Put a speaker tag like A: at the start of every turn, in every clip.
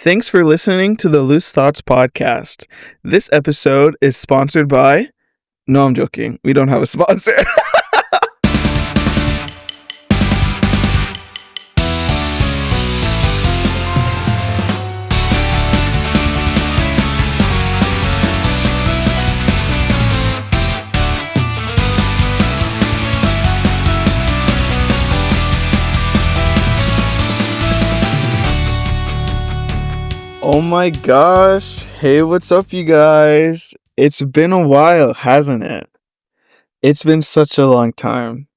A: Thanks for listening to the Loose Thoughts podcast. This episode is sponsored by... No, I'm joking. We don't have a sponsor. Oh my gosh. Hey, what's up, you guys? It's been a while, hasn't it? It's been such a long time.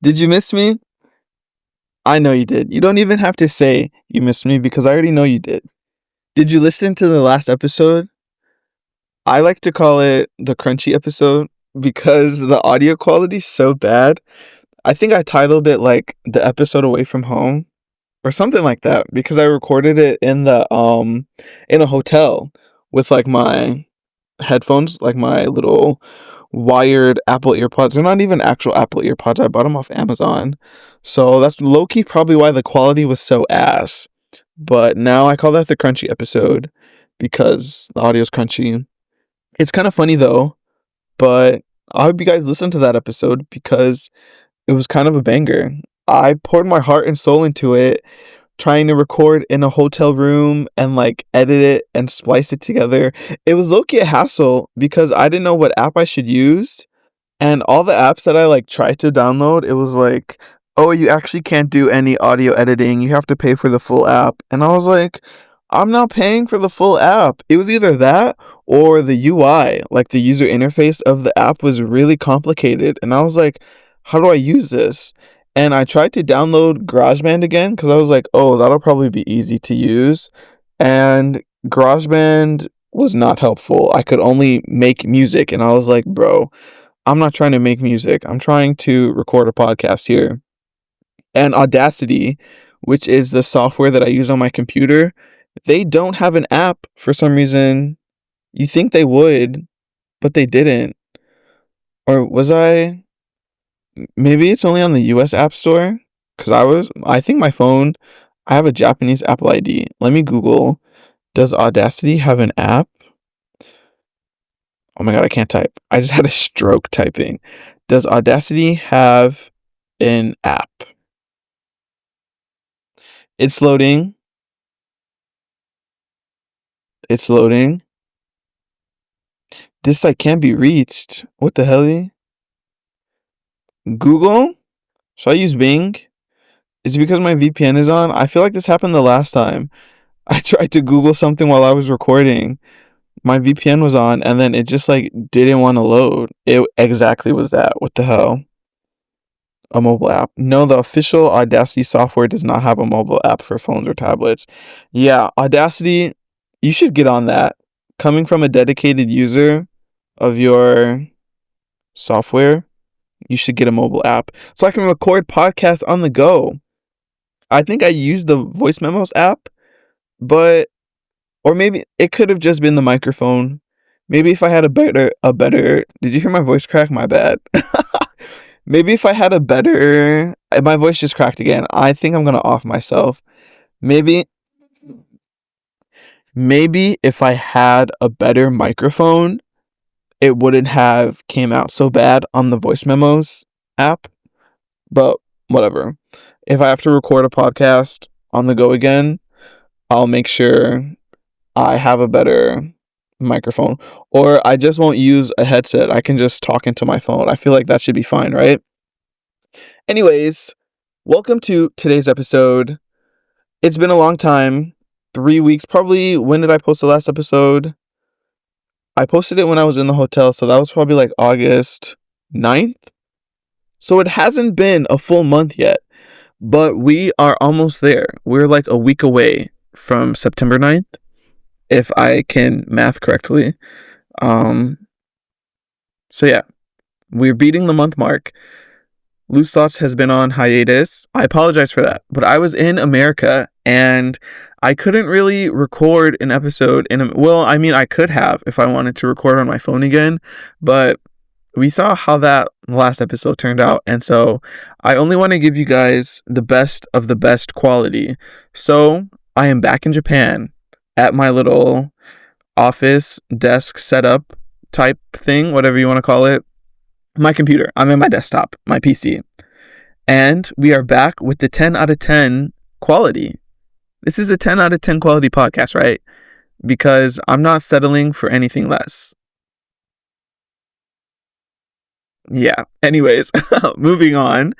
A: Did you miss me? I know you did. You don't even have to say you missed me because I already know you did. Did you listen to the last episode? I like to call it the crunchy episode because the audio quality is so bad. I think I titled it like the episode away from home or something like that because I recorded it in a hotel with like my headphones, like my little wired Apple earpods. They're not even actual Apple earpods. I bought them off Amazon. So that's low-key probably why the quality was so ass. But now I call that the crunchy episode because the audio's crunchy. It's kind of funny though, but I hope you guys listen to that episode because it was kind of a banger. I poured my heart and soul into it, trying to record in a hotel room and like edit it and splice it together. It was low-key a hassle because I didn't know what app I should use. And all the apps that I like tried to download, it was like, oh, you actually can't do any audio editing. You have to pay for the full app. And I was like, I'm not paying for the full app. It was either that or the UI, like the user interface of the app was really complicated. And I was like, how do I use this? And I tried to download GarageBand again because I was like, oh, that'll probably be easy to use. And GarageBand was not helpful. I could only make music. And I was like, bro, I'm not trying to make music. I'm trying to record a podcast here. And Audacity, which is the software that I use on my computer, they don't have an app for some reason. You think they would, but they didn't. Or was I... Maybe it's only on the US App Store because I think my phone, I have a Japanese Apple ID. Let me Google, does Audacity have an app? Oh my God, I can't type. I just had a stroke typing. Does Audacity have an app? It's loading. It's loading. This site can't be reached. What the hell? Google? Should I use Bing? Is it because my VPN is on? I feel like this happened the last time. I tried to Google something while I was recording. My VPN was on and then it just like didn't want to load. It exactly was that. What the hell? A mobile app. No, the official Audacity software does not have a mobile app for phones or tablets. Yeah, Audacity, you should get on that. Coming from a dedicated user of your software, you should get a mobile app so I can record podcasts on the go. I think I used the Voice Memos app, or maybe it could have just been the microphone. Maybe if I had a better, did you hear my voice crack? My bad. Maybe if I had a better, my voice just cracked again. I think I'm going to off myself. Maybe if I had a better microphone, it wouldn't have came out so bad on the Voice Memos app, but whatever. If I have to record a podcast on the go again, I'll make sure I have a better microphone, or I just won't use a headset. I can just talk into my phone. I feel like that should be fine, right? Anyways, welcome to today's episode. It's been a long time, 3 weeks, probably. When did I post the last episode? I posted it when I was in the hotel, so that was probably like August 9th. So it hasn't been a full month yet, but we are almost there. We're like a week away from September 9th, if I can math correctly. So yeah, we're beating the month mark. Loose Thoughts has been on hiatus. I apologize for that, but I was in America and I couldn't really record an episode I could have if I wanted to record on my phone again, but we saw how that last episode turned out, and so I only want to give you guys the best of the best quality. So I am back in Japan. at my little office desk setup type thing, whatever you want to call it. My computer. I'm in my desktop, my PC. And we are back with the 10 out of 10 quality. This is a 10 out of 10 quality podcast, right? Because I'm not settling for anything less. Yeah. Anyways, moving on.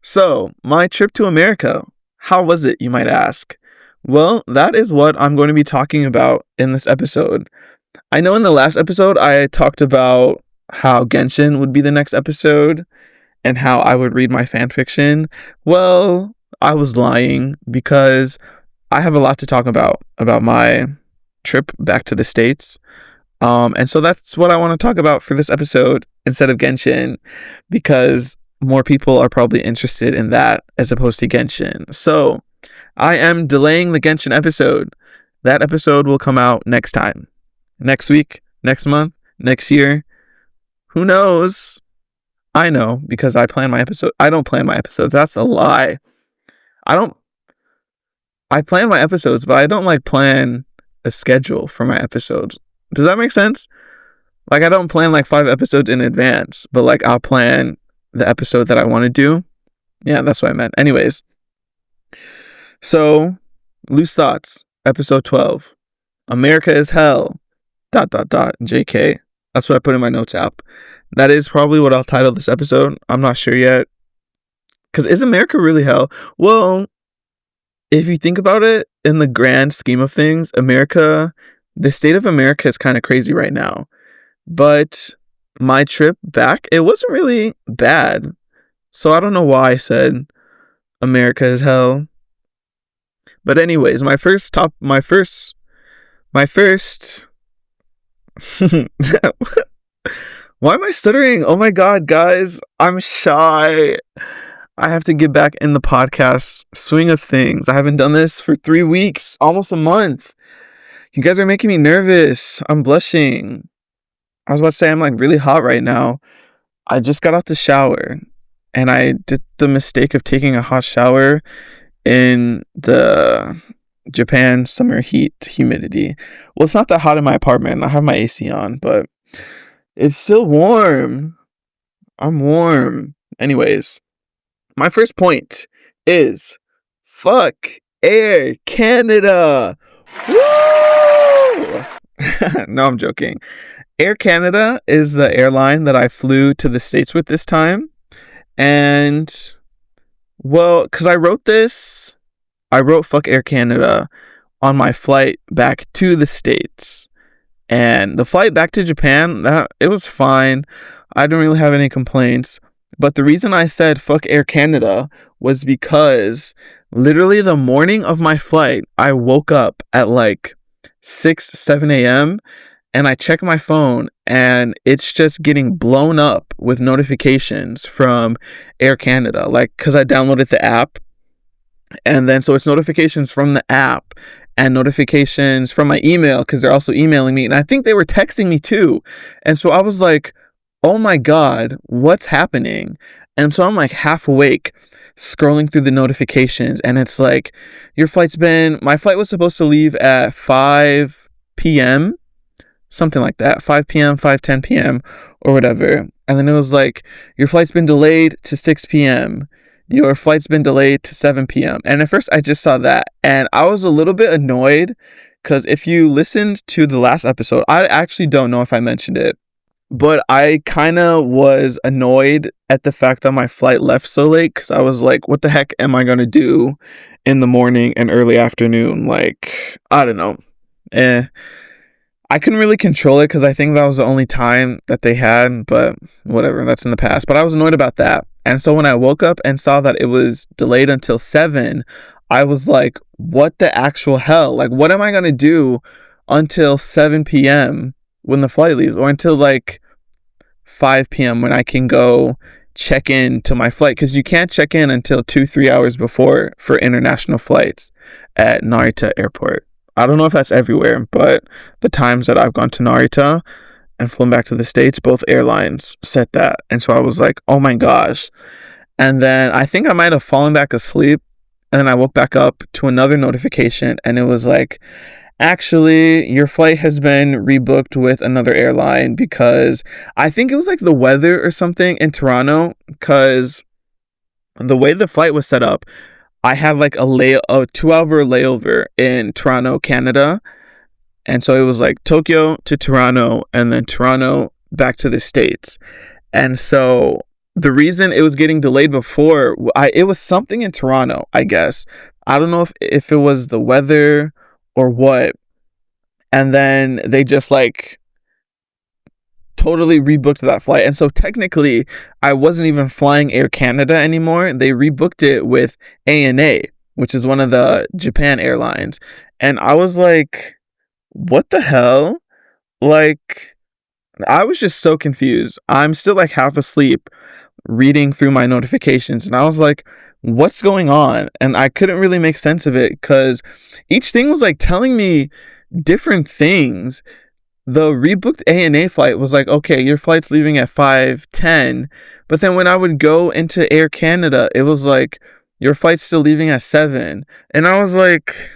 A: So, my trip to America. How was it, you might ask? Well, that is what I'm going to be talking about in this episode. I know in the last episode, I talked about how Genshin would be the next episode and how I would read my fan fiction. Well, I was lying because I have a lot to talk about my trip back to the States. And so that's what I want to talk about for this episode instead of Genshin, because more people are probably interested in that as opposed to Genshin. So I am delaying the Genshin episode. That episode will come out next time. Next week, next month, next year. Who knows? I know, because I plan my episode. I don't plan my episodes. That's a lie. I plan my episodes, but I don't plan a schedule for my episodes. Does that make sense? I don't plan 5 episodes in advance, but I'll plan the episode that I want to do. Yeah, that's what I meant. Anyways. So, Loose Thoughts, episode 12. America is hell. ... JK. That's what I put in my notes app. That is probably what I'll title this episode. I'm not sure yet. Because is America really hell? Well, if you think about it in the grand scheme of things, the state of America is kind of crazy right now. But my trip back, it wasn't really bad. So I don't know why I said America is hell. But anyways, my first why am I stuttering? Oh my god, guys, I'm shy. I have to get back in the podcast swing of things. I haven't done this for 3 weeks, almost a month. You guys are making me nervous. I'm blushing. I was about to say I'm really hot right now. I just got out the shower and I did the mistake of taking a hot shower in the Japan summer heat humidity. Well, it's not that hot in my apartment. I have my AC on, but it's still warm. I'm warm. Anyways, my first point is fuck Air Canada. Woo! No, I'm joking. Air Canada is the airline that I flew to the States with this time. And, well, because I wrote fuck Air Canada on my flight back to the States. And the flight back to Japan, it was fine. I didn't really have any complaints. But the reason I said fuck Air Canada was because literally the morning of my flight, I woke up at 6-7 a.m. and I check my phone and it's just getting blown up with notifications from Air Canada. Because I downloaded the app. And then so it's notifications from the app and notifications from my email because they're also emailing me. And I think they were texting me too. And so I was like, oh my God, what's happening? And so I'm half awake scrolling through the notifications. And it's my flight was supposed to leave at 5 p.m. Something like that, 5 p.m., 5:10 p.m. or whatever. And then it was your flight's been delayed to 6 p.m. Your flight's been delayed to 7 p.m. And at first I just saw that and I was a little bit annoyed because if you listened to the last episode, I actually don't know if I mentioned it, but I kind of was annoyed at the fact that my flight left so late because I was what the heck am I going to do in the morning and early afternoon? I don't know. I couldn't really control it because I think that was the only time that they had, but whatever, that's in the past. But I was annoyed about that. And so when I woke up and saw that it was delayed until 7, I was like, what the actual hell? What am I going to do until 7 p.m. when the flight leaves? Or until 5 p.m. when I can go check in to my flight? Because you can't check in until 2-3 hours before for international flights at Narita Airport. I don't know if that's everywhere, but the times that I've gone to Narita and flown back to the States, both airlines said that. And so I was like, oh my gosh. And then I think I might have fallen back asleep. And then I woke back up to another notification and it was Actually, your flight has been rebooked with another airline because I think it was like the weather or something in Toronto. Because the way the flight was set up, I had like a 2 hour layover in Toronto, Canada. And so it was like Tokyo to Toronto and then Toronto back to the States. And so the reason it was getting delayed before, it was something in Toronto, I guess. I don't know if it was the weather or what. And then they just like totally rebooked that flight. And so technically, I wasn't even flying Air Canada anymore. They rebooked it with ANA, which is one of the Japan airlines. And I was like, what the hell? Like, I was just so confused. I'm still like half asleep reading through my notifications, and I was like, what's going on? And I couldn't really make sense of it because each thing was like telling me different things. The rebooked ANA flight was like, okay, your flight's leaving at 5:10, but then when I would go into Air Canada, it was like, your flight's still leaving at 7. And I was like,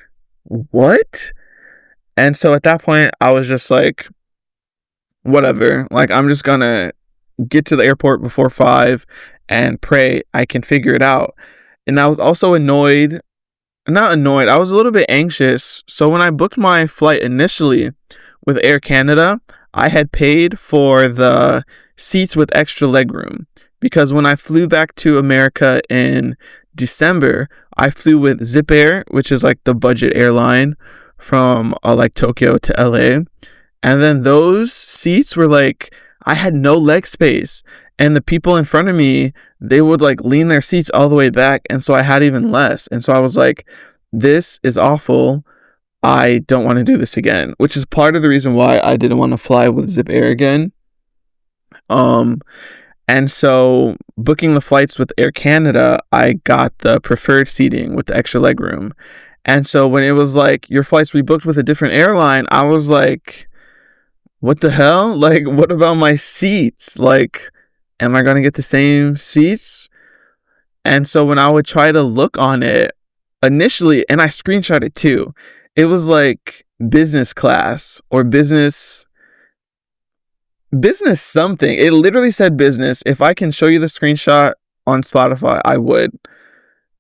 A: what? And so at that point, I was just like, whatever. Like, I'm just gonna get to the airport before 5 and pray I can figure it out. And I was also not annoyed, I was a little bit anxious. So when I booked my flight initially with Air Canada, I had paid for the seats with extra legroom because when I flew back to America in December, I flew with Zip Air, which is like the budget airline from like Tokyo to LA. And then those seats were like, I had no leg space. And the people in front of me, they would like lean their seats all the way back. And so I had even less. And so I was like, this is awful. I don't want to do this again, which is part of the reason why I didn't want to fly with Zip Air again. And so booking the flights with Air Canada, I got the preferred seating with the extra leg room. And so when it was like, your flight's rebooked with a different airline, I was like, what the hell? Like, what about my seats? Like, am I going to get the same seats? And so when I would try to look on it initially, and I screenshot it too, it was like business class or business something. It literally said business. If I can show you the screenshot on Spotify, I would.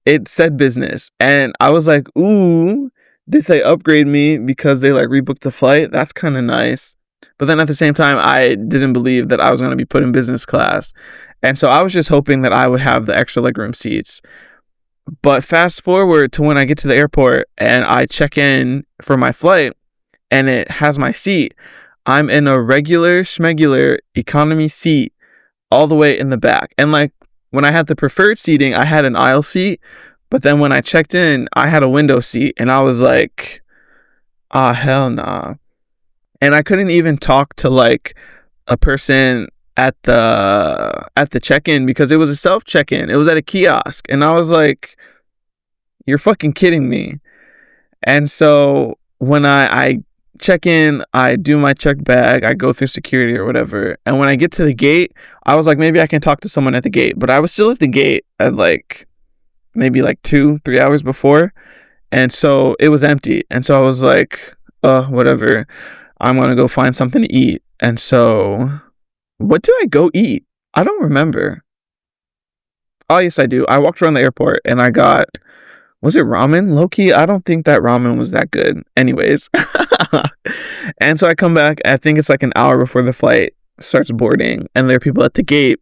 A: It said business. And I was like, ooh, did they upgrade me because they like rebooked the flight? That's kind of nice. But then at the same time, I didn't believe that I was going to be put in business class. And so I was just hoping that I would have the extra legroom seats. But fast forward to when I get to the airport and I check in for my flight and it has my seat. I'm in a regular schmegular economy seat all the way in the back. And like when I had the preferred seating, I had an aisle seat. But then when I checked in, I had a window seat. And I was like, ah, hell nah. And I couldn't even talk to like a person at the check-in because it was a self check-in. It was at a kiosk. And I was like, you're fucking kidding me. And so when I check in, I do my check bag, I go through security or whatever. And when I get to the gate, I was like, maybe I can talk to someone at the gate. But I was still at the gate at like maybe like 2-3 hours before. And so it was empty. And so I was like, whatever. I'm going to go find something to eat. And so what did I go eat? I don't remember. Oh, yes, I do. I walked around the airport and I got, was it ramen? Low-key, I don't think that ramen was that good. Anyways. And so I come back. I think it's like an hour before the flight starts boarding. And there are people at the gate.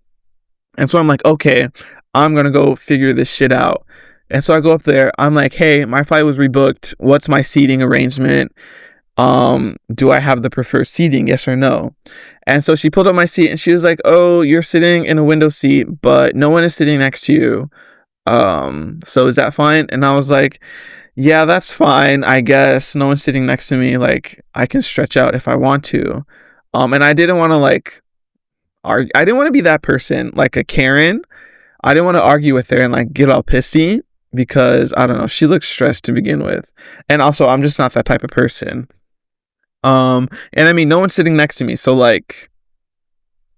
A: And so I'm like, okay, I'm going to go figure this shit out. And so I go up there. I'm like, hey, my flight was rebooked. What's my seating arrangement? Do I have the preferred seating? Yes or no? And so she pulled up my seat and she was like, oh, you're sitting in a window seat, but no one is sitting next to you. So is that fine? And I was like, yeah, that's fine. I guess no one's sitting next to me. Like I can stretch out if I want to. And I didn't want to like argue. I didn't want to be that person, like a Karen. I didn't want to argue with her and like get all pissy because I don't know. She looks stressed to begin with. And also I'm just not that type of person. And I mean, no one's sitting next to me. So like,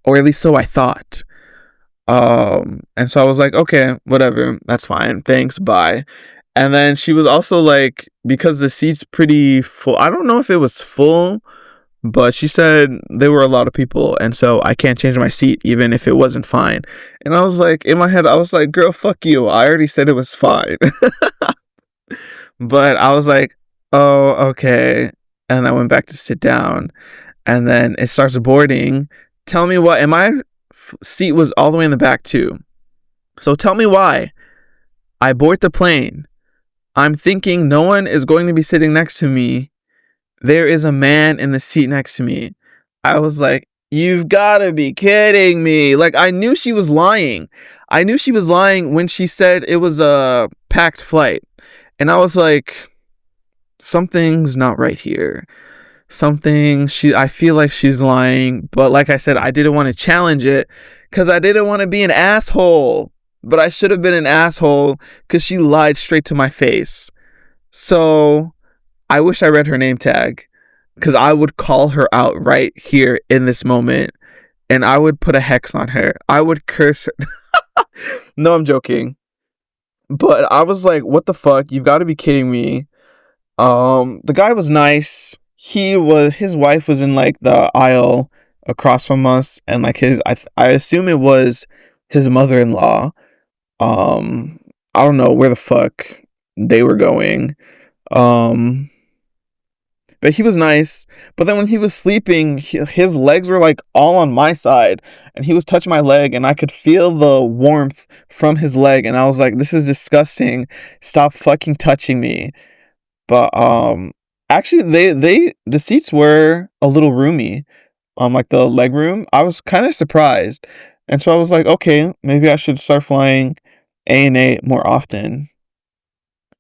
A: or at least so I thought. And so I was like, okay, whatever. That's fine. Thanks. Bye. And then she was also like, because the seat's pretty full. I don't know if it was full, but she said there were a lot of people, and so I can't change my seat even if it wasn't fine. And I was like, in my head, I was like, girl, fuck you. I already said it was fine. But I was like, oh, okay. And I went back to sit down, and then it starts boarding. Tell me what, and my seat was all the way in the back too. So tell me why. I board the plane. I'm thinking no one is going to be sitting next to me. There is a man in the seat next to me. I was like, you've got to be kidding me. Like, I knew she was lying. I knew she was lying when she said it was a packed flight. And I was like, something's not right here. I feel like she's lying. But like I said, I didn't want to challenge it because I didn't want to be an asshole. But I should have been an asshole because she lied straight to my face. So I wish I read her name tag, because I would call her out right here in this moment, and I would put a hex on her. I would curse her. No, I'm joking. But I was like, what the fuck? You've got to be kidding me. The guy was nice. His wife was in like the aisle across from us, and like I assume it was his mother-in-law. I don't know where the fuck they were going. But he was nice. But then when he was sleeping, his legs were like all on my side, and he was touching my leg, and I could feel the warmth from his leg, and I was like, this is disgusting. Stop fucking touching me. But actually the seats were a little roomy. Like the leg room. I was kind of surprised. And so I was like, okay, maybe I should start flying ANA more often,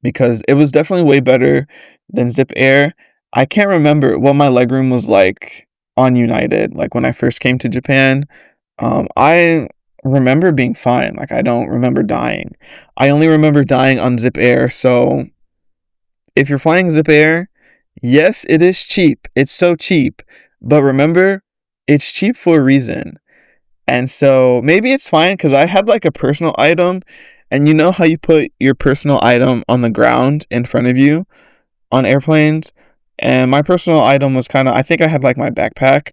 A: because it was definitely way better than Zip Air. I can't remember what my legroom was like on United, like when I first came to Japan. I remember being fine. Like, I don't remember dying. I only remember dying on Zip Air. So if you're flying Zip Air, yes, it is cheap. It's so cheap. But remember, it's cheap for a reason. And so maybe it's fine because I had like a personal item, and you know how you put your personal item on the ground in front of you on airplanes? And my personal item was I think I had like my backpack.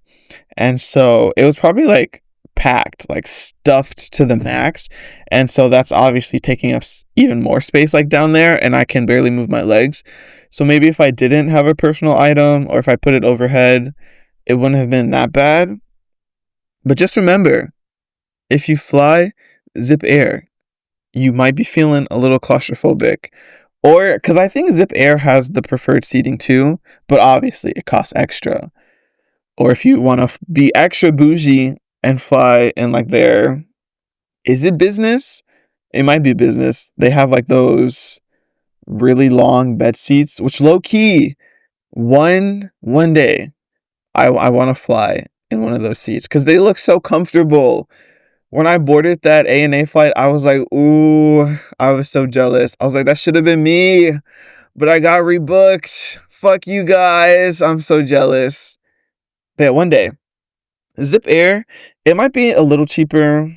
A: And so it was probably like packed, like stuffed to the max. And so that's obviously taking up even more space like down there, and I can barely move my legs. So maybe if I didn't have a personal item, or if I put it overhead, it wouldn't have been that bad. But just remember, if you fly Zip Air, you might be feeling a little claustrophobic. Or, because I think Zip Air has the preferred seating too, but obviously it costs extra. Or if you want to be extra bougie and fly in like is it business? It might be business. They have like those really long bed seats, which low key, one day, I want to fly in one of those seats because they look so comfortable. When I boarded that ANA flight, I was like, ooh, I was so jealous. I was like, that should have been me, but I got rebooked. Fuck you guys. I'm so jealous. But yeah, one day, Zip Air, it might be a little cheaper.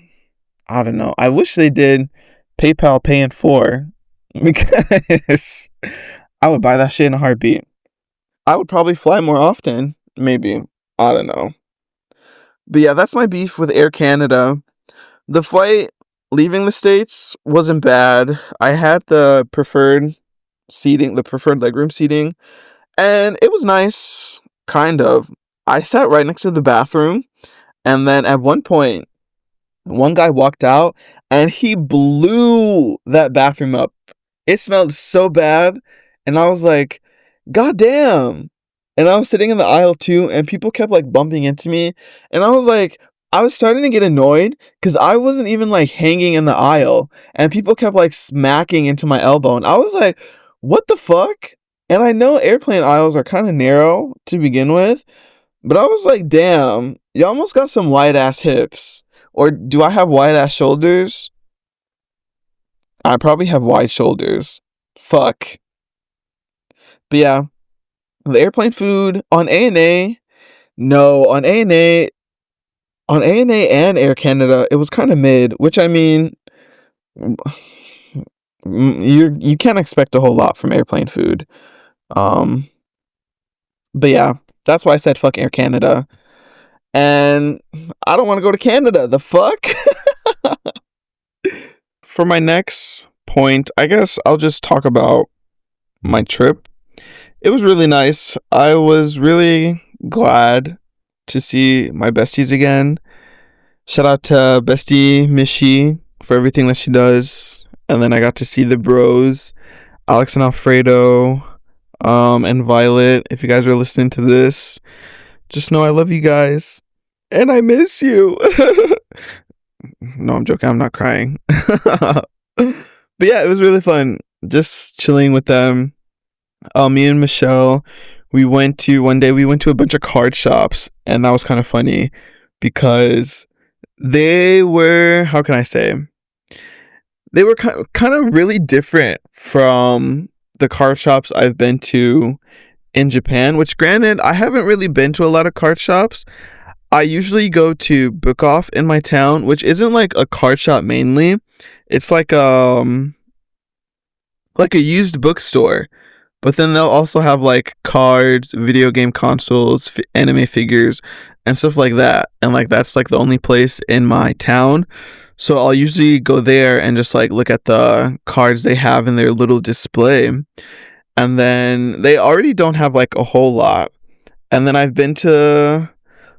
A: I don't know. I wish they did PayPal Pay in 4, because I would buy that shit in a heartbeat. I would probably fly more often. Maybe. I don't know. But yeah, that's my beef with Air Canada. The flight leaving the States wasn't bad. I had the preferred legroom seating, and it was nice, kind of. I sat right next to the bathroom, and then at one point, one guy walked out, and he blew that bathroom up. It smelled so bad, and I was like, God damn. And I was sitting in the aisle too, and people kept like bumping into me, and I was starting to get annoyed because I wasn't even like hanging in the aisle, and people kept like smacking into my elbow, and I was like, what the fuck? And I know airplane aisles are kind of narrow to begin with, but I was like, damn, you almost got some wide ass hips. Or do I have wide ass shoulders? I probably have wide shoulders. Fuck. But yeah, the airplane food on ANA, no, on ANA and Air Canada, it was kind of mid, which I mean, You can't expect a whole lot from airplane food. Um, but yeah, that's why I said fuck Air Canada. And I don't want to go to Canada. The fuck? For my next point, I guess I'll just talk about my trip. It was really nice. I was really glad to see my besties again. Shout out to bestie Mishi for everything that she does. And then I got to see the bros, Alex and Alfredo, and Violet. If you guys are listening to this, just know I love you guys. And I miss you. No, I'm joking. I'm not crying. But yeah, it was really fun. Just chilling with them. Me and Michelle, one day we went to a bunch of card shops, and that was kind of funny because they were, how can I say? They were kind of really different from the card shops I've been to in Japan, which granted, I haven't really been to a lot of card shops. I usually go to Book Off in my town, which isn't like a card shop mainly. It's like a used bookstore. But then they'll also have like cards, video game consoles, anime figures, and stuff like that. And like that's like the only place in my town. So I'll usually go there and just like look at the cards they have in their little display. And then they already don't have like a whole lot. And then I've been to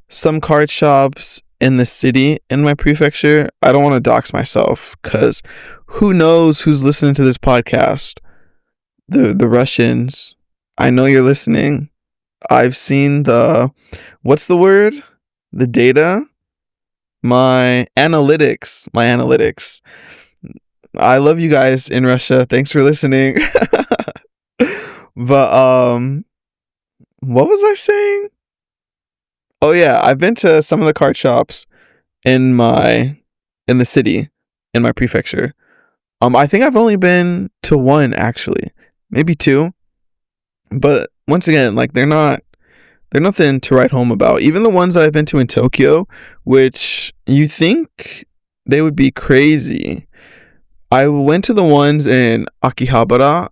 A: some card shops in the city in my prefecture. I don't want to dox myself because who knows who's listening to this podcast. The Russians, I know you're listening. I've seen what's the word? The data? My analytics. I love you guys in Russia. Thanks for listening. But, what was I saying? Oh yeah, I've been to some of the card shops in the city, in my prefecture. I think I've only been to one actually. Maybe two. But once again, like they're nothing to write home about. Even the ones that I've been to in Tokyo, which you think they would be crazy. I went to the ones in Akihabara,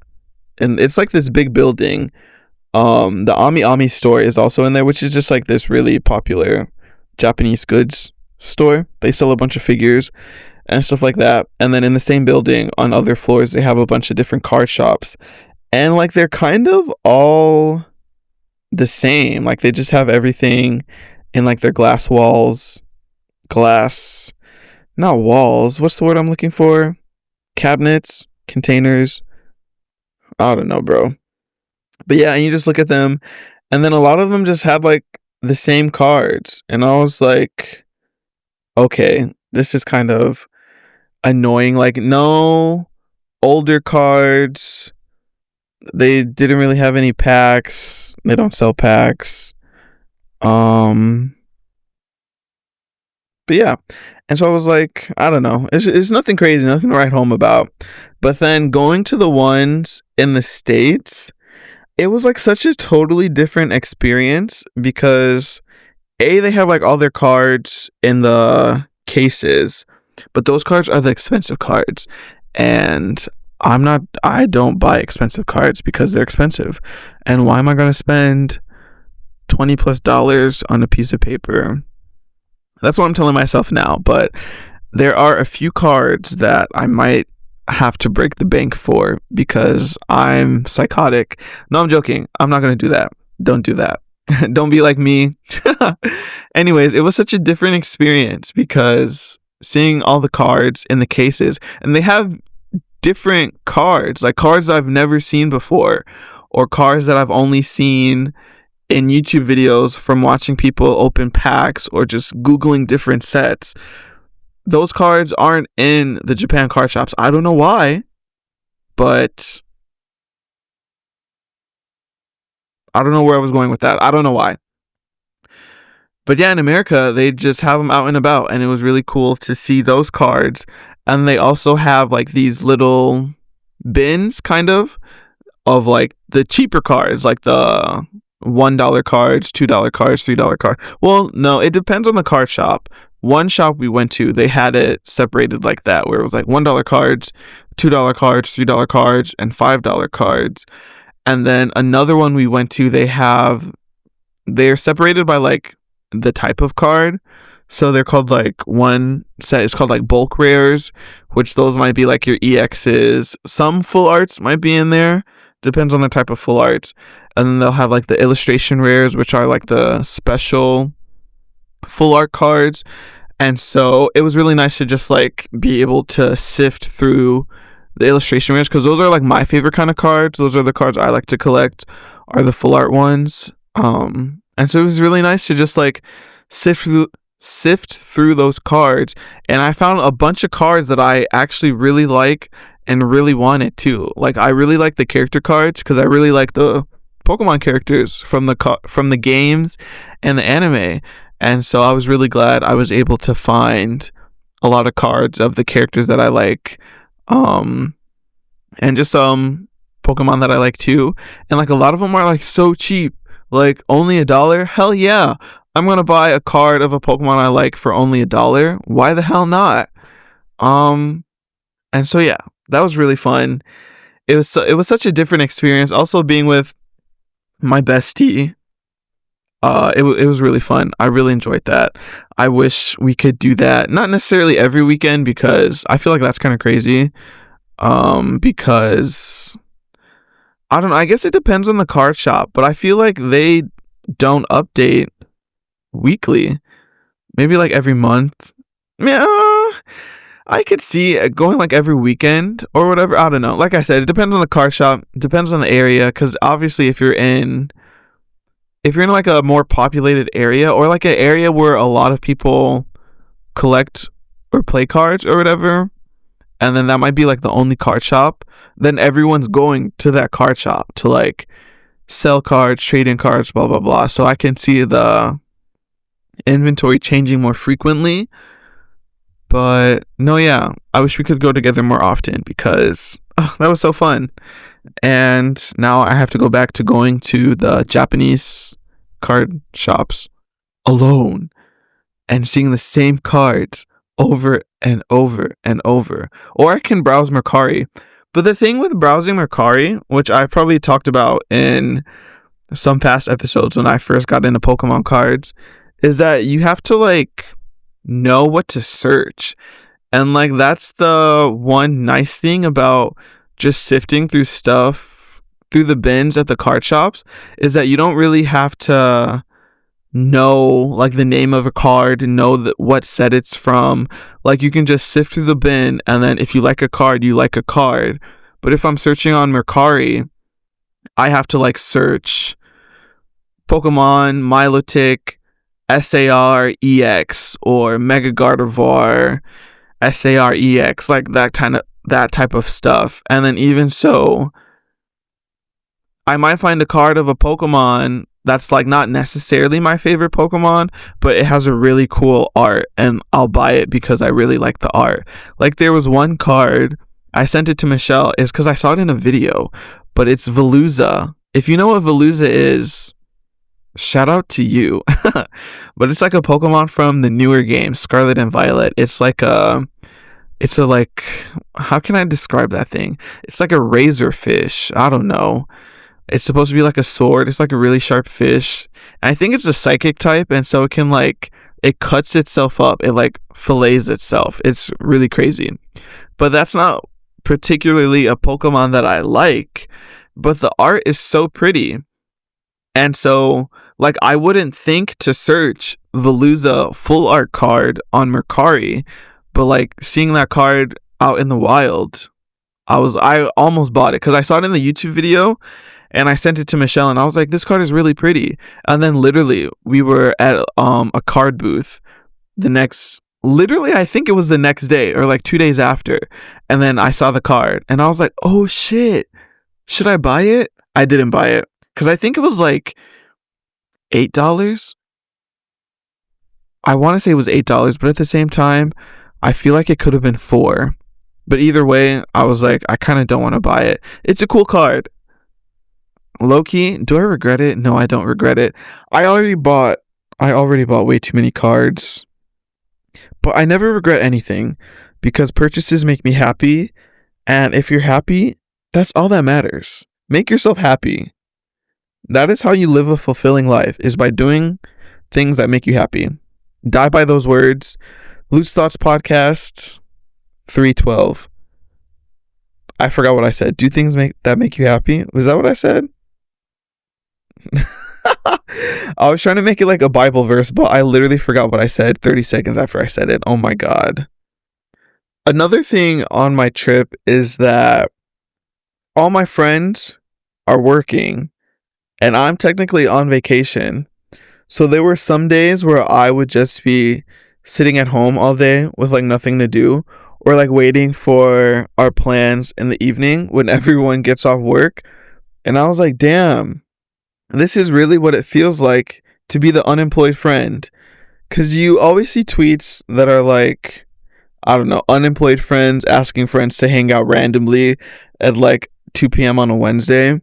A: and it's like this big building. The Ami Ami store is also in there, which is just like this really popular Japanese goods store. They sell a bunch of figures and stuff like that. And then in the same building on other floors, they have a bunch of different card shops. And like they're kind of all the same. Like they just have everything in like their glass, not walls. What's the word I'm looking for? Cabinets, containers. I don't know, bro. But yeah, and you just look at them, and then a lot of them just had like the same cards. And I was like, okay, this is kind of annoying. Like, no older cards. They didn't really have any packs. They don't sell packs. But yeah. And so I was like, I don't know. It's nothing crazy, nothing to write home about. But then going to the ones in the States, it was like such a totally different experience because they have like all their cards in the cases, but those cards are the expensive cards. And I don't buy expensive cards because they're expensive. And why am I going to spend $20+ on a piece of paper? That's what I'm telling myself now. But there are a few cards that I might have to break the bank for because I'm psychotic. No, I'm joking. I'm not going to do that. Don't do that. Don't be like me. Anyways, it was such a different experience because seeing all the cards in the cases, and they have different cards, like cards I've never seen before, or cards that I've only seen in YouTube videos from watching people open packs or just Googling different sets. Those cards aren't in the Japan card shops. I don't know why, but I don't know where I was going with that. I don't know why. But yeah, in America, they just have them out and about, and it was really cool to see those cards. And they also have like these little bins kind of like the cheaper cards, like the $1 cards, $2 cards, $3 cards. Well, no, it depends on the card shop. One shop we went to, they had it separated like that, where it was like $1 cards, $2 cards, $3 cards, and $5 cards. And then another one we went to, they're separated by like the type of card. So they're called like, one set is called like bulk rares, which those might be like your EXs. Some full arts might be in there, depends on the type of full arts. And then they'll have like the illustration rares, which are like the special full art cards. And so it was really nice to just like be able to sift through the illustration rares, because those are like my favorite kind of cards. Those are the cards I like to collect, are the full art ones. And so it was really nice to just like sift through those cards, and I found a bunch of cards that I actually really like and really wanted too. Like I really like the character cards because I really like the Pokemon characters from the games and the anime. And so I was really glad I was able to find a lot of cards of the characters that I like, and just Pokemon that I like too. And like a lot of them are like so cheap, like only $1. Hell yeah, I'm gonna buy a card of a Pokemon I like for only $1. Why the hell not? And so yeah, that was really fun. It was such a different experience. Also being with my bestie, it was really fun. I really enjoyed that. I wish we could do that, not necessarily every weekend, because I feel like that's kind of crazy. Because I don't know, I guess it depends on the card shop, but I feel like they don't update weekly. Maybe like every month. Yeah, I could see it going like every weekend or whatever. I don't know. Like I said, it depends on the card shop, depends on the area, because obviously if you're in like a more populated area, or like an area where a lot of people collect or play cards or whatever, and then that might be like the only card shop, then everyone's going to that card shop to like sell cards, trade in cards, blah blah blah. So I can see the inventory changing more frequently. But no, yeah, I wish we could go together more often, because that was so fun. And now I have to go back to going to the Japanese card shops alone and seeing the same cards over and over and over. Or I can browse Mercari. But the thing with browsing Mercari, which I've probably talked about in some past episodes when I first got into Pokemon cards, is that you have to like know what to search. And like that's the one nice thing about just sifting through stuff through the bins at the card shops, is that you don't really have to know like the name of a card and know what set it's from. Like you can just sift through the bin, and then if you like a card, you like a card. But if I'm searching on Mercari, I have to like search Pokemon Milotic SAR EX or Mega Gardevoir SAR EX, like that type of stuff. And then even so, I might find a card of a Pokemon that's like not necessarily my favorite Pokemon, but it has a really cool art, and I'll buy it because I really like the art. Like there was one card, I sent it to Michelle, it's because I saw it in a video, but it's Veluza. If you know what Veluza is, shout out to you. But it's like a Pokemon from the newer game, Scarlet and Violet. It's like like, how can I describe that thing? It's like a razor fish. I don't know. It's supposed to be like a sword. It's like a really sharp fish. And I think it's a psychic type, and so it can like, it cuts itself up. It like fillets itself. It's really crazy. But that's not particularly a Pokemon that I like, but the art is so pretty. And so like I wouldn't think to search Veluza full art card on Mercari, but like seeing that card out in the wild, I almost bought it because I saw it in the YouTube video. And I sent it to Michelle, and I was like, this card is really pretty. And then literally we were at a card booth literally I think it was the next day or like 2 days after. And then I saw the card and I was like, oh shit, should I buy it? I didn't buy it because I think it was like $8. I want to say it was $8, but at the same time, I feel like it could have been $4. But either way, I was like, I kind of don't want to buy it. It's a cool card. Low-key, do I regret it? No, I don't regret it. I already bought way too many cards. But I never regret anything because purchases make me happy, And if you're happy, that's all that matters. Make yourself happy. That is how you live a fulfilling life, is by doing things that make you happy. Die by those words. Loose Thoughts Podcast 312. I forgot what I said. Do things that make you happy? Was that what I said? I was trying to make it like a Bible verse, but I literally forgot what I said 30 seconds after I said it. Oh my God. Another thing on my trip is that all my friends are working and I'm technically on vacation. So there were some days where I would just be sitting at home all day with like nothing to do, or like waiting for our plans in the evening when everyone gets off work. And I was like, damn, this is really what it feels like to be the unemployed friend. Because you always see tweets that are like, I don't know, unemployed friends asking friends to hang out randomly at like 2 p.m. on a Wednesday.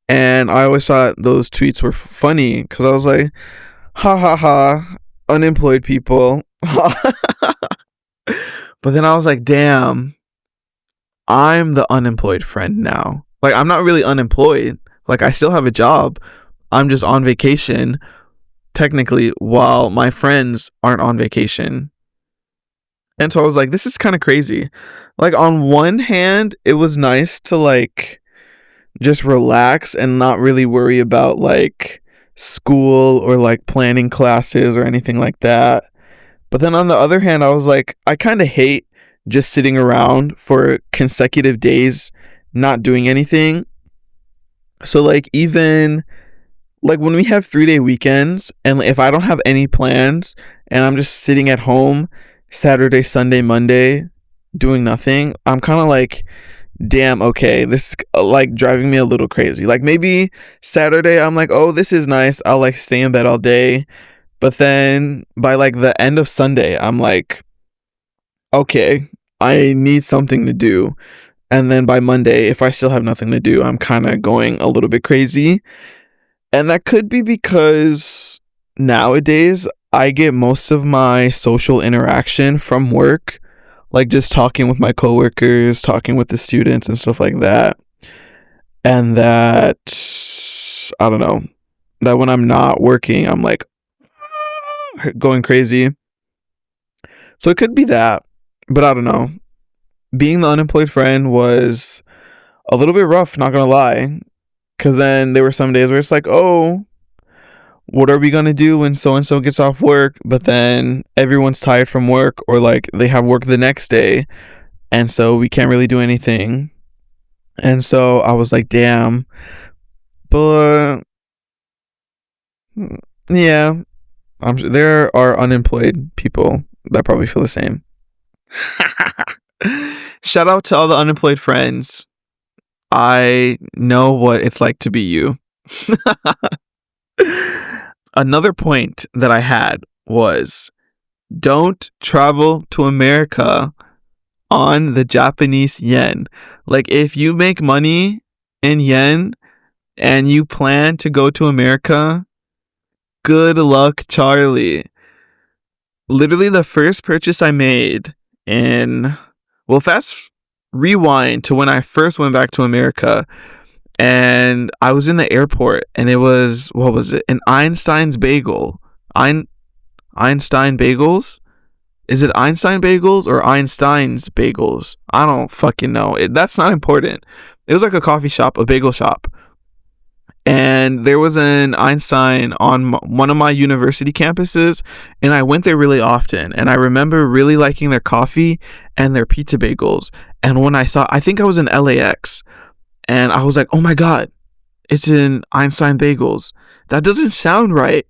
A: And I always thought those tweets were funny because I was like, ha ha ha, unemployed people. But then I was like, damn, I'm the unemployed friend now. Like, I'm not really unemployed. Like, I still have a job. I'm just on vacation, technically, while my friends aren't on vacation. And so I was like, this is kind of crazy. Like, on one hand, it was nice to, like, just relax and not really worry about, like, school or, like, planning classes or anything like that. But then on the other hand, I was like, I kind of hate just sitting around for consecutive days not doing anything. So, like, even, like, when we have 3-day weekends and if I don't have any plans and I'm just sitting at home Saturday, Sunday, Monday doing nothing, I'm kind of like, damn, okay, this is like driving me a little crazy. Like, maybe Saturday I'm like, oh, this is nice, I'll like stay in bed all day. But then by like the end of Sunday, I'm like, okay, I need something to do. And then by Monday, if I still have nothing to do, I'm kind of going a little bit crazy. And that could be because nowadays I get most of my social interaction from work, like just talking with my coworkers, talking with the students and stuff like that. And that, I don't know, that when I'm not working, I'm like going crazy. So it could be that, but I don't know. Being the unemployed friend was a little bit rough, not gonna lie. Because then there were some days where it's like, oh, what are we gonna do when so and so gets off work? But then everyone's tired from work, or like they have work the next day, and so we can't really do anything. And so I was like, damn. But yeah, there are unemployed people that probably feel the same. Shout out to all the unemployed friends. I know what it's like to be you. Another point that I had was, don't travel to America on the Japanese yen. Like, if you make money in yen and you plan to go to America, good luck, Charlie. Literally the first purchase I made fast rewind to when I first went back to America, and I was in the airport, and it was, what was it? An Einstein's bagel. Einstein bagels? Is it Einstein bagels or Einstein's bagels? I don't fucking know. That's not important. It was like a coffee shop, a bagel shop. And there was an Einstein on one of my university campuses, and I went there really often. And I remember really liking their coffee and their pizza bagels. And when I think I was in LAX, and I was like, oh my God, it's in Einstein Bagels. That doesn't sound right.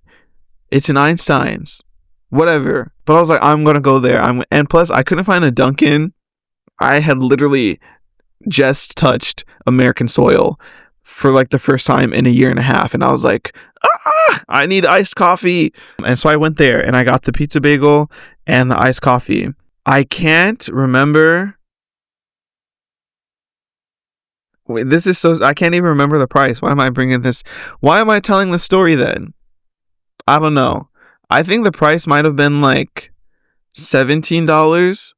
A: It's in Einstein's. Whatever. But I was like, I'm going to go there. And plus, I couldn't find a Dunkin'. I had literally just touched American soil for like the first time in a year and a half. And I was like, I need iced coffee. And so I went there and I got the pizza bagel and the iced coffee. I can't remember. Wait, I can't even remember the price. Why am I bringing this? Why am I telling the story then? I don't know. I think the price might have been like $17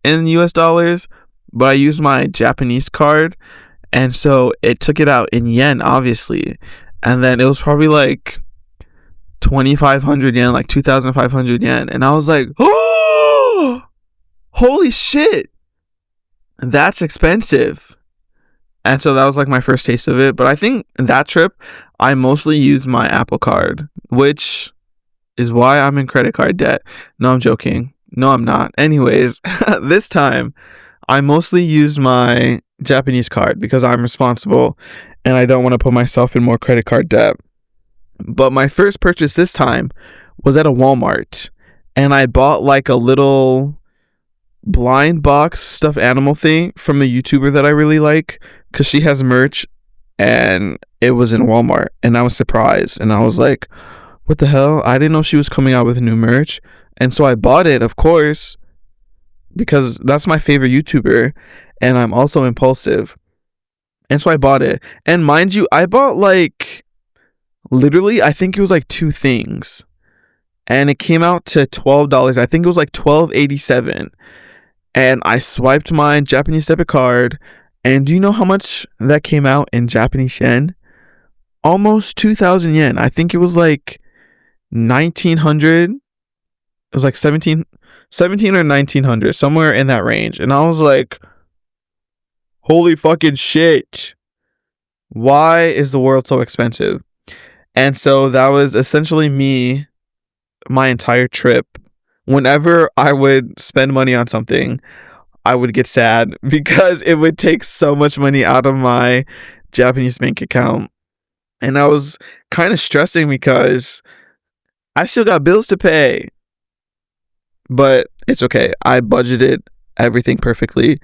A: in US dollars, but I used my Japanese card, and so it took it out in yen, obviously. And then it was probably like 2,500 yen, like 2,500 yen. And I was like, oh, holy shit, that's expensive. And so that was like my first taste of it. But I think that trip, I mostly used my Apple Card, which is why I'm in credit card debt. No, I'm joking. No, I'm not. Anyways, this time, I mostly used my Japanese card because I'm responsible and I don't want to put myself in more credit card debt. But my first purchase this time was at a Walmart, and I bought like a little blind box stuffed animal thing from a YouTuber that I really like because she has merch, and it was in Walmart, and I was surprised, and I was like, what the hell? I didn't know she was coming out with new merch. And so I bought it, of course, because that's my favorite YouTuber, and I'm also impulsive. And so I bought it. And mind you, I bought like literally, I think it was like 2 things. And it came out to $12. I think it was like $12.87. And I swiped my Japanese debit card. And do you know how much that came out in Japanese yen? Almost 2,000 yen. I think it was like 1,900. It was like 17 or 1,900, somewhere in that range. And I was like, holy fucking shit. Why is the world so expensive? And so that was essentially me, my entire trip. Whenever I would spend money on something, I would get sad because it would take so much money out of my Japanese bank account. And I was kind of stressing because I still got bills to pay. But it's okay. I budgeted everything perfectly.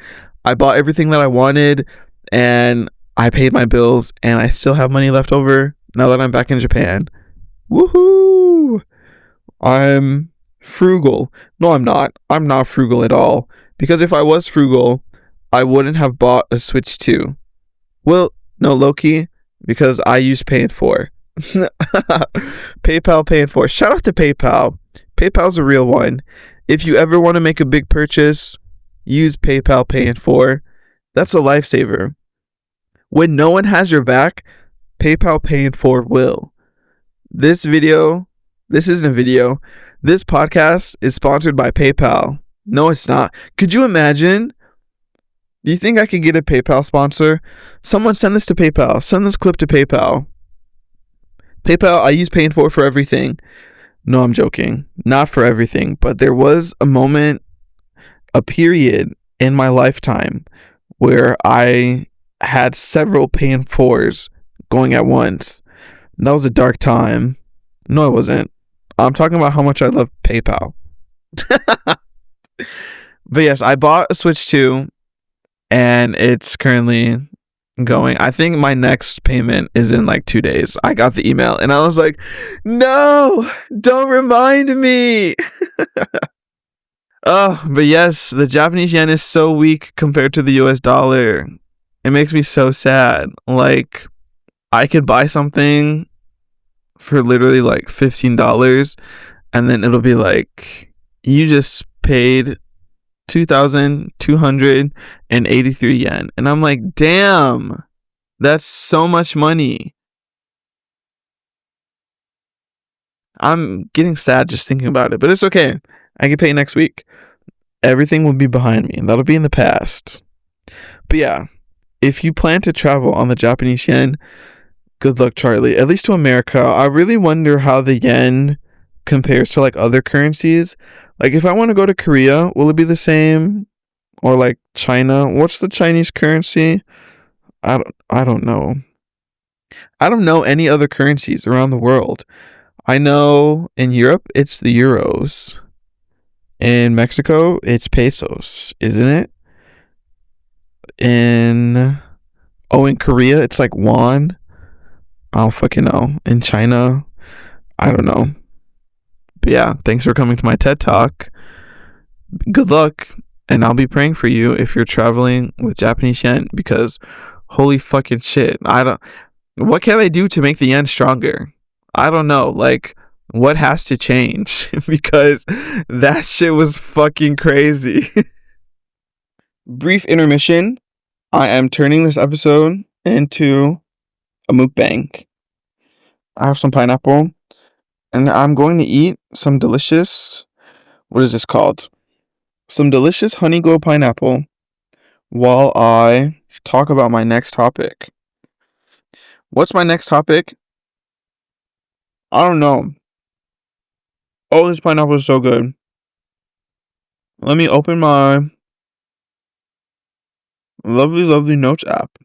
A: I bought everything that I wanted, and I paid my bills, and I still have money left over now that I'm back in Japan. Woohoo! I'm frugal. No, I'm not. I'm not frugal at all. Because if I was frugal, I wouldn't have bought a Switch 2. Well, no, low-key, because I use Pay in 4. PayPal Pay in 4. Shout out to PayPal. PayPal's a real one. If you ever want to make a big purchase, use PayPal Pay in 4. That's a lifesaver. When no one has your back, PayPal Pay in 4 will. This isn't a video. This podcast is sponsored by PayPal. No, it's not. Could you imagine? Do you think I could get a PayPal sponsor? Someone send this to PayPal. Send this clip to PayPal. PayPal, I use Pay in 4 for everything. No, I'm joking. Not for everything. But there was a moment, a period in my lifetime where I had several Pay in 4s going at once. That was a dark time. No, it wasn't. I'm talking about how much I love PayPal. But yes, I bought a Switch 2, and it's currently going. I think my next payment is in like 2 days. I got the email, and I was like, no, don't remind me. Oh, but yes, the Japanese yen is so weak compared to the US dollar. It makes me so sad. Like, I could buy something for literally like $15, and then it'll be like, you just paid 2,283 yen. And I'm like, damn, that's so much money. I'm getting sad just thinking about it, but it's okay. I can pay next week. Everything will be behind me, and that'll be in the past. But yeah, if you plan to travel on the Japanese yen, good luck, Charlie. At least to America. I really wonder how the yen compares to like other currencies. Like, if I want to go to Korea, will it be the same? Or like China? What's the Chinese currency? I don't know. I don't know any other currencies around the world. I know in Europe it's the euros. In Mexico it's pesos, isn't it? In Korea it's like won. I don't fucking know. In China, I don't know. But yeah, thanks for coming to my TED Talk. Good luck, and I'll be praying for you if you're traveling with Japanese yen, because holy fucking shit. What can I do to make the yen stronger? I don't know. Like, what has to change? Because that shit was fucking crazy. Brief intermission. I am turning this episode into a mukbang. I have some pineapple, and I'm going to eat some delicious, what is this called? Some delicious honey glow pineapple while I talk about my next topic. What's my next topic? I don't know. Oh, this pineapple is so good. Let me open my lovely notes app.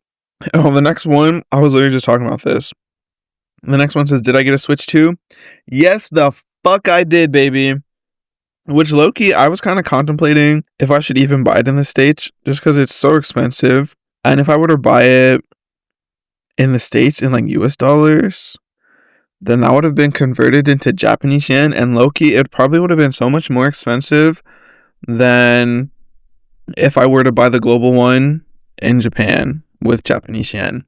A: Oh, the next one, I was literally just talking about this. The next one says, did I get a Switch 2? Yes, the fuck I did, baby. Which, low-key, I was kind of contemplating if I should even buy it in the States, just because it's so expensive. And if I were to buy it in the States in, like, US dollars, then that would have been converted into Japanese yen. And low-key, it probably would have been so much more expensive than if I were to buy the global one in Japan with Japanese yen.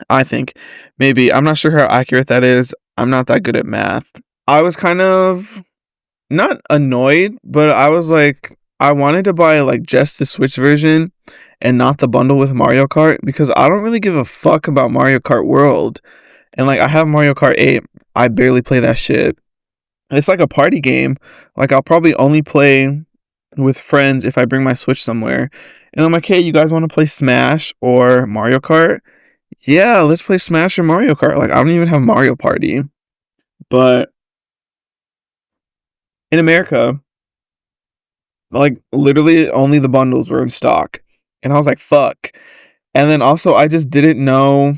A: I think. Maybe. I'm not sure how accurate that is. I'm not that good at math. I was kind of not annoyed, but I was like, I wanted to buy like just the Switch version and not the bundle with Mario Kart, because I don't really give a fuck about Mario Kart World. And like, I have Mario Kart 8. I barely play that shit. It's like a party game. Like, I'll probably only play with friends if I bring my Switch somewhere. And I'm like, hey, you guys want to play Smash or Mario Kart? Yeah, let's play Smash or Mario Kart. Like, I don't even have Mario Party. But in America, like, literally only the bundles were in stock. And I was like, fuck. And then also, I just didn't know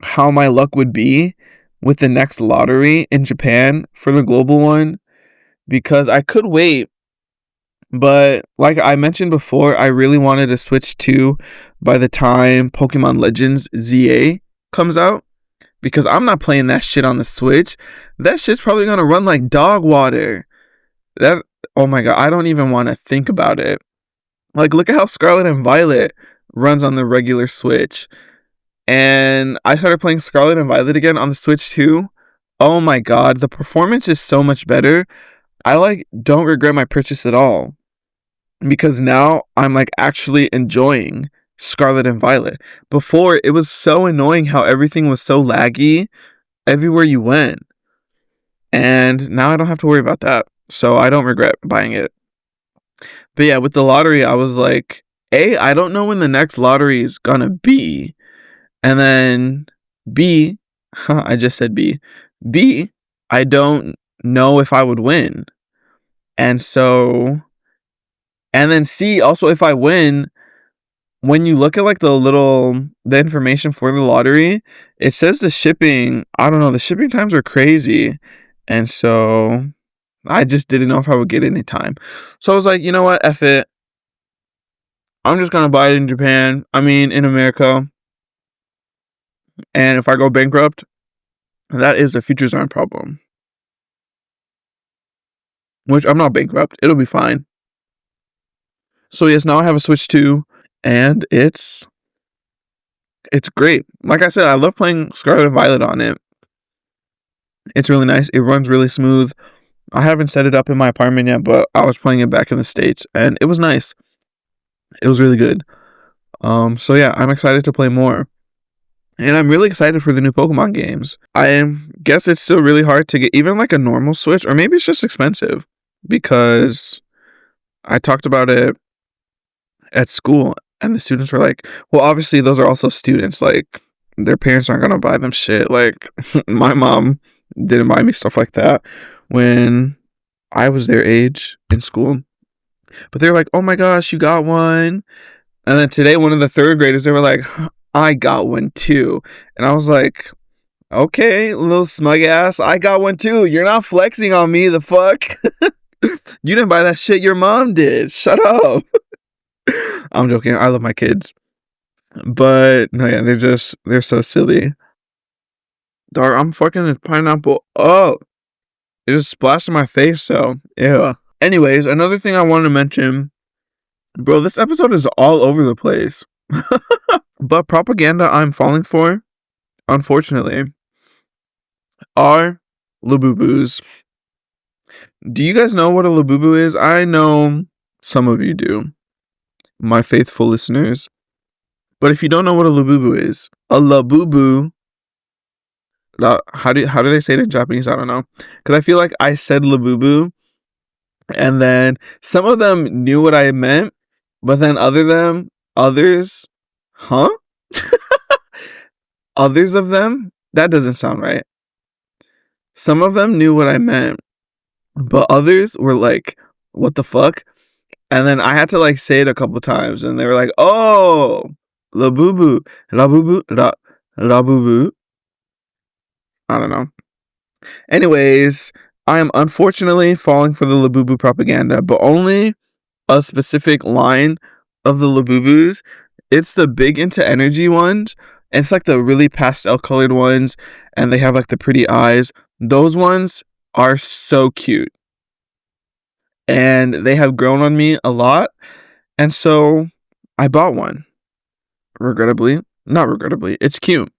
A: how my luck would be with the next lottery in Japan for the global one, because I could wait. But like I mentioned before, I really wanted to Switch 2 by the time Pokemon Legends ZA comes out, because I'm not playing that shit on the Switch. That shit's probably gonna run like dog water. That, oh my god, I don't even want to think about it. Like, look at how Scarlet and Violet runs on the regular Switch. And I started playing Scarlet and Violet again on the Switch too. Oh my god, the performance is so much better. I like don't regret my purchase at all, because now I'm like actually enjoying Scarlet and Violet. Before, it was so annoying how everything was so laggy everywhere you went. And now I don't have to worry about that. So I don't regret buying it. But yeah, with the lottery, I was like, A, I don't know when the next lottery is gonna be. And then B, I just said B. B, I don't know if I would win. And so, and then C, also if I win, when you look at like the information for the lottery, it says the shipping, I don't know, the shipping times are crazy. And so I just didn't know if I would get any time. So I was like, you know what, F it. I'm just gonna buy it in Japan. I mean, in America. And if I go bankrupt, that is the Future Design problem. Which, I'm not bankrupt. It'll be fine. So yes, now I have a Switch 2. And it's great. Like I said, I love playing Scarlet and Violet on it. It's really nice. It runs really smooth. I haven't set it up in my apartment yet, but I was playing it back in the States, and it was nice. It was really good. So yeah, I'm excited to play more. And I'm really excited for the new Pokemon games. I guess it's still really hard to get even like a normal Switch, or maybe it's just expensive, because I talked about it at school and the students were like, well, obviously those are also students. Like, their parents aren't going to buy them shit. Like, my mom didn't buy me stuff like that when I was their age in school. But they're like, oh my gosh, you got one. And then today, one of the third graders, they were like, I got one too. And I was like, okay, little smug ass, I got one too. You're not flexing on me, the fuck? You didn't buy that shit, your mom did. Shut up. I'm joking. I love my kids. But no, yeah, they're so silly. Dog, I'm fucking this pineapple up. It just splashed in my face, so yeah. Anyways, another thing I wanted to mention, bro, this episode is all over the place. But propaganda I'm falling for, unfortunately, are Labubus. Do you guys know what a Labubu is? I know some of you do. my faithful listeners. But if you don't know what a labubu is, a labubu, how do they say it in Japanese? I don't know. Because I feel like I said labubu, and then some of them knew what I meant, but then others, huh? Others of them, that doesn't sound right. Some of them knew what I meant, but others were like, what the fuck? And then I had to like say it a couple times, and they were like, oh, labubu, labubu, labubu. I don't know. Anyways, I am unfortunately falling for the labubu propaganda, but only a specific line of the labubus. It's the big into energy ones. And it's like the really pastel colored ones, and they have like the pretty eyes. Those ones are so cute. And they have grown on me a lot. And so I bought one. Regrettably. Not regrettably. It's cute.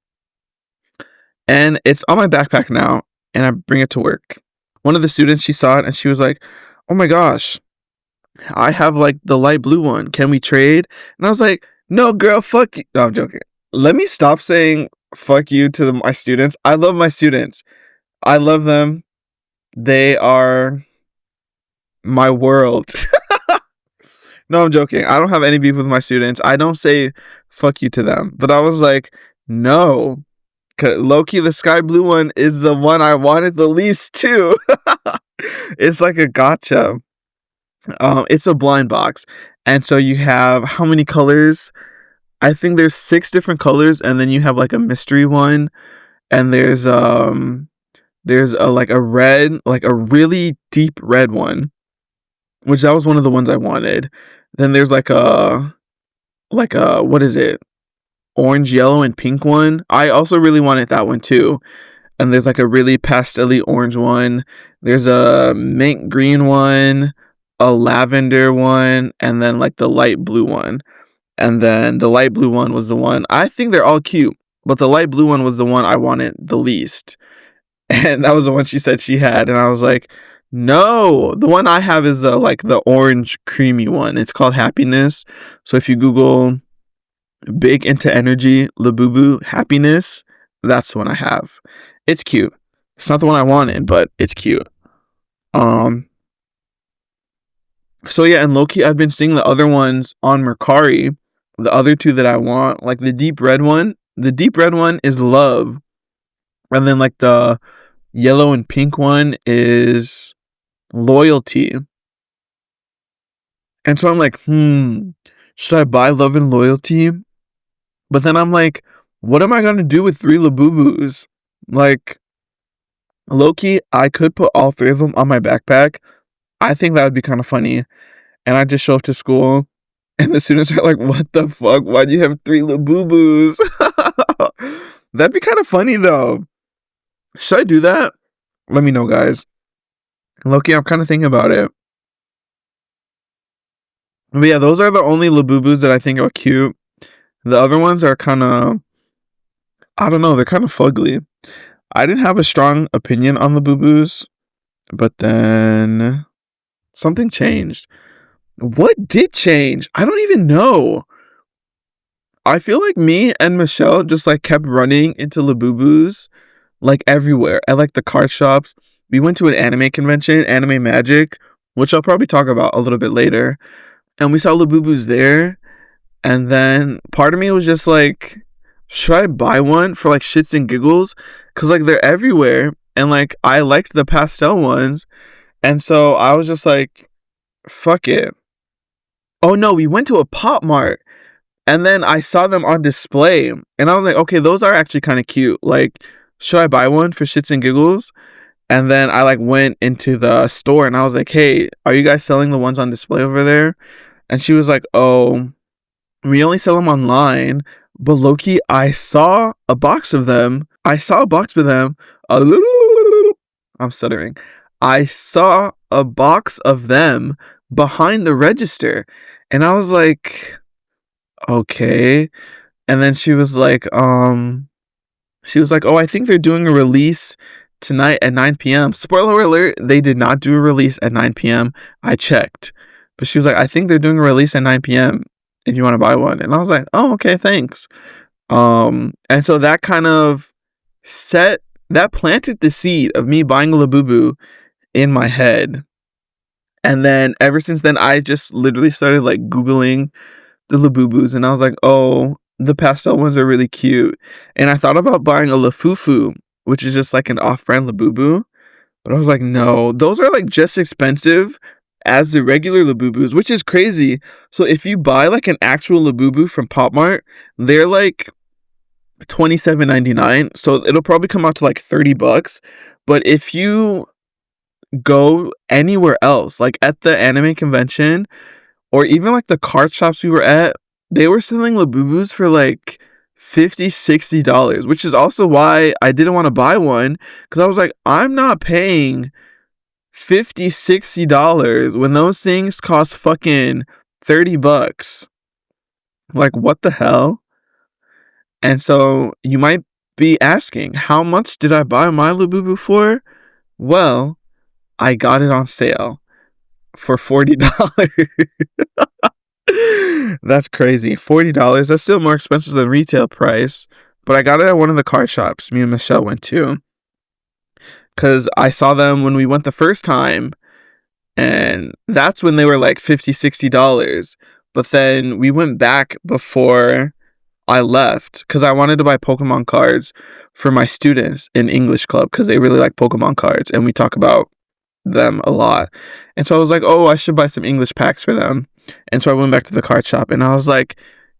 A: And it's on my backpack now, and I bring it to work. One of the students, she saw it, and she was like, oh my gosh, I have like the light blue one. Can we trade? And I was like, no, girl, fuck you. No, I'm joking. Let me stop saying fuck you to my students. I love my students. I love them. They are my world. No, I'm joking. I don't have any beef with my students. I don't say fuck you to them. But I was like, no. Low-key, the sky blue one is the one I wanted the least too. It's like a gotcha. It's a blind box. And so you have how many colors? I think there's 6 different colors, and then you have like a mystery one, and there's like a red, like a really deep red one, which that was one of the ones I wanted. Then there's like a what is it? Orange, yellow, and pink one. I also really wanted that one too. And there's like a really pastel-y orange one. There's a mint green one, a lavender one, and then like the light blue one. And then the light blue one was the one, I think they're all cute, but the light blue one was the one I wanted the least. And that was the one she said she had. And I was like, no, the one I have is like the orange creamy one. It's called Happiness. So if you Google big into energy, labubu, happiness, that's the one I have. It's cute. It's not the one I wanted, but it's cute. So yeah, and low-key, I've been seeing the other ones on Mercari. The other 2 that I want, like the deep red one. The deep red one is love. And then like the yellow and pink one is loyalty. And so I'm like, should I buy love and loyalty? But then I'm like, what am I going to do with 3 labubus? Like, low-key, I could put all 3 of them on my backpack. I think that would be kind of funny. And I just show up to school, and the students are like, what the fuck? Why do you have 3 labubus? That'd be kind of funny, though. Should I do that? Let me know, guys. Low-key, I'm kind of thinking about it. But yeah, those are the only labubus that I think are cute. The other ones are kind of, I don't know, they're kind of fugly. I didn't have a strong opinion on labubus, but then something changed. What did change? I don't even know. I feel like me and Michelle just like kept running into labubus like everywhere. At like the card shops. We went to an anime convention, Anime Magic, which I'll probably talk about a little bit later. And we saw labubus there. And then part of me was just like, should I buy one for like shits and giggles? Because like they're everywhere. And like I liked the pastel ones. And so I was just like, fuck it. Oh no, we went to a Pop Mart. And then I saw them on display. And I was like, okay, those are actually kind of cute. Like, should I buy one for shits and giggles? And then I like went into the store and I was like, hey, are you guys selling the ones on display over there? And she was like, oh, we only sell them online. But low-key, I saw a box of them. I'm stuttering. I saw a box of them behind the register. And I was like, okay. And then she was like, oh, I think they're doing a release tonight at 9 p.m. Spoiler alert, they did not do a release at 9 p.m. I checked. But she was like, I think they're doing a release at 9 p.m. if you want to buy one. And I was like, oh, okay, thanks. And so that kind of planted the seed of me buying a Labubu in my head. And then ever since then, I just literally started like Googling the Labubus, and I was like, oh, the pastel ones are really cute. And I thought about buying a Lafufu, which is just like an off-brand Labubu. But I was like, no, those are like just expensive as the regular Labubus, which is crazy. So if you buy like an actual Labubu from Pop Mart, they're like $27.99. So it'll probably come out to like $30. But if you go anywhere else, like at the anime convention, or even like the card shops we were at, they were selling Labubus for like $50-$60, which is also why I didn't want to buy one, because I was like, I'm not paying $50-$60 when those things cost fucking $30. Like, what the hell? And so you might be asking, how much did I buy my Labubu for? Well, I got it on sale for $40. That's crazy. $40. That's still more expensive than retail price. But I got it at one of the card shops me and Michelle went to, because I saw them when we went the first time, and that's when they were like $50-$60. But then we went back before I left, because I wanted to buy Pokemon cards for my students in English club, because they really like Pokemon cards and we talk about them a lot. And so I was like, oh, I should buy some English packs for them. And so I went back to the card shop and I was like,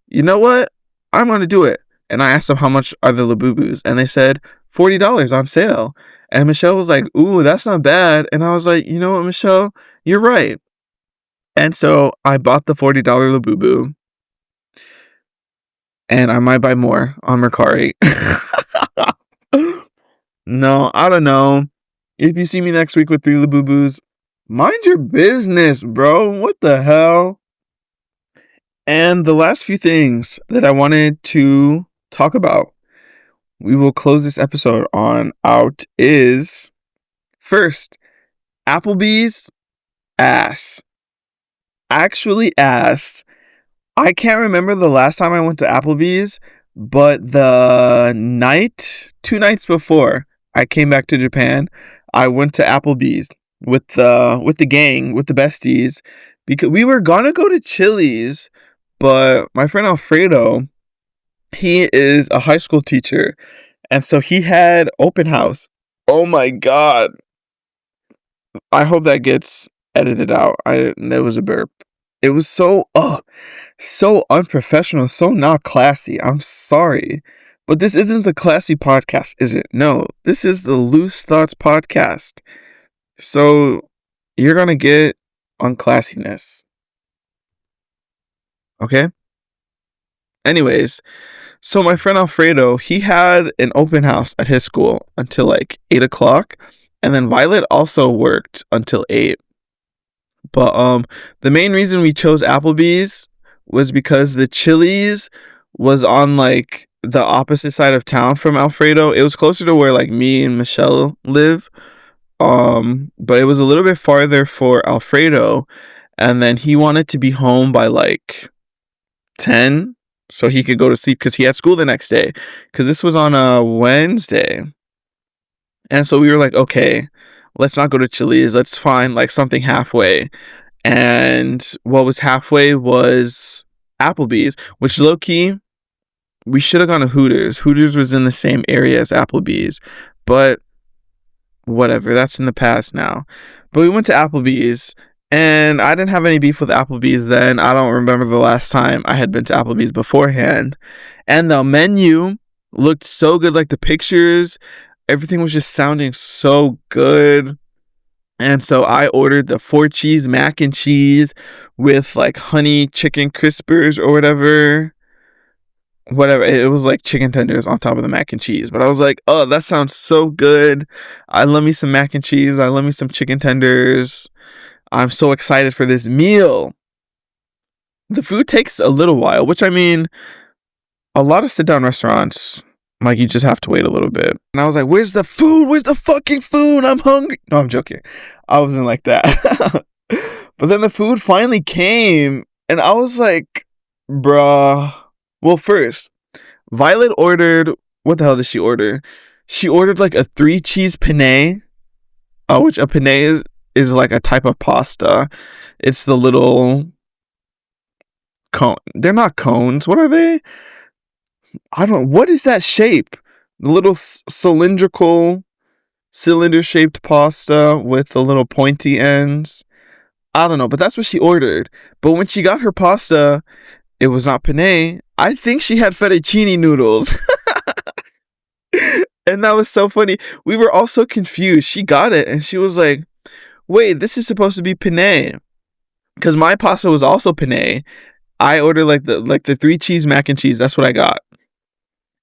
A: you know what? I'm going to do it. And I asked them how much are the Labubus, and they said $40 on sale. And Michelle was like, ooh, that's not bad. And I was like, you know what, Michelle? You're right. And so I bought the $40 Labubu. And I might buy more on Mercari. No, I don't know. If you see me next week with 3 Labubus, mind your business, bro. What the hell? And the last few things that I wanted to talk about, we will close this episode on out, is first, Applebee's ass. Actually ass. I can't remember the last time I went to Applebee's, but the 2 nights before I came back to Japan, I went to Applebee's with the gang, with the besties, because we were gonna go to Chili's, but my friend Alfredo, he is a high school teacher, and so he had open house. Oh my god. I hope that gets edited out. That was a burp. It was so unprofessional, so not classy. I'm sorry. But this isn't the classy podcast, is it? No, this is the Loose Thoughts podcast. So you're going to get unclassiness. Okay? Anyways, so my friend Alfredo, he had an open house at his school until like 8 o'clock. And then Violet also worked until 8. But the main reason we chose Applebee's was because the Chili's was on like the opposite side of town from Alfredo. It was closer to where like me and Michelle live. But it was a little bit farther for Alfredo, and then he wanted to be home by like 10 so he could go to sleep because he had school the next day, because this was on a Wednesday. And so we were like, okay, let's not go to Chili's. Let's find like something halfway. And what was halfway was Applebee's, which low-key, we should have gone to Hooters. Hooters was in the same area as Applebee's, but whatever, that's in the past now. But we went to Applebee's, and I didn't have any beef with Applebee's then. I don't remember the last time I had been to Applebee's beforehand. And the menu looked so good, like the pictures, everything was just sounding so good. And so I ordered the 4-cheese mac and cheese with like honey chicken crispers or whatever. It was like chicken tenders on top of the mac and cheese. But I was like, oh, that sounds so good. I love me some mac and cheese. I love me some chicken tenders. I'm so excited for this meal. The food takes a little while, which, I mean, a lot of sit-down restaurants, like, you just have to wait a little bit. And I was like, where's the food? Where's the fucking food? I'm hungry. No, I'm joking. I wasn't like that. But then the food finally came, and I was like, Bruh. Well, first, Violet ordered, what the hell did she order? She ordered like a 3 cheese penne, which a penne is like a type of pasta. It's the little cone. They're not cones. What are they? I don't know. What is that shape? The little cylindrical, cylinder shaped pasta with the little pointy ends. I don't know, but that's what she ordered. But when she got her pasta, it was not penne. I think she had fettuccine noodles. And that was so funny. We were all so confused. She got it and she was like, wait, this is supposed to be penne. Because my pasta was also penne. I ordered like the 3 cheese mac and cheese. That's what I got.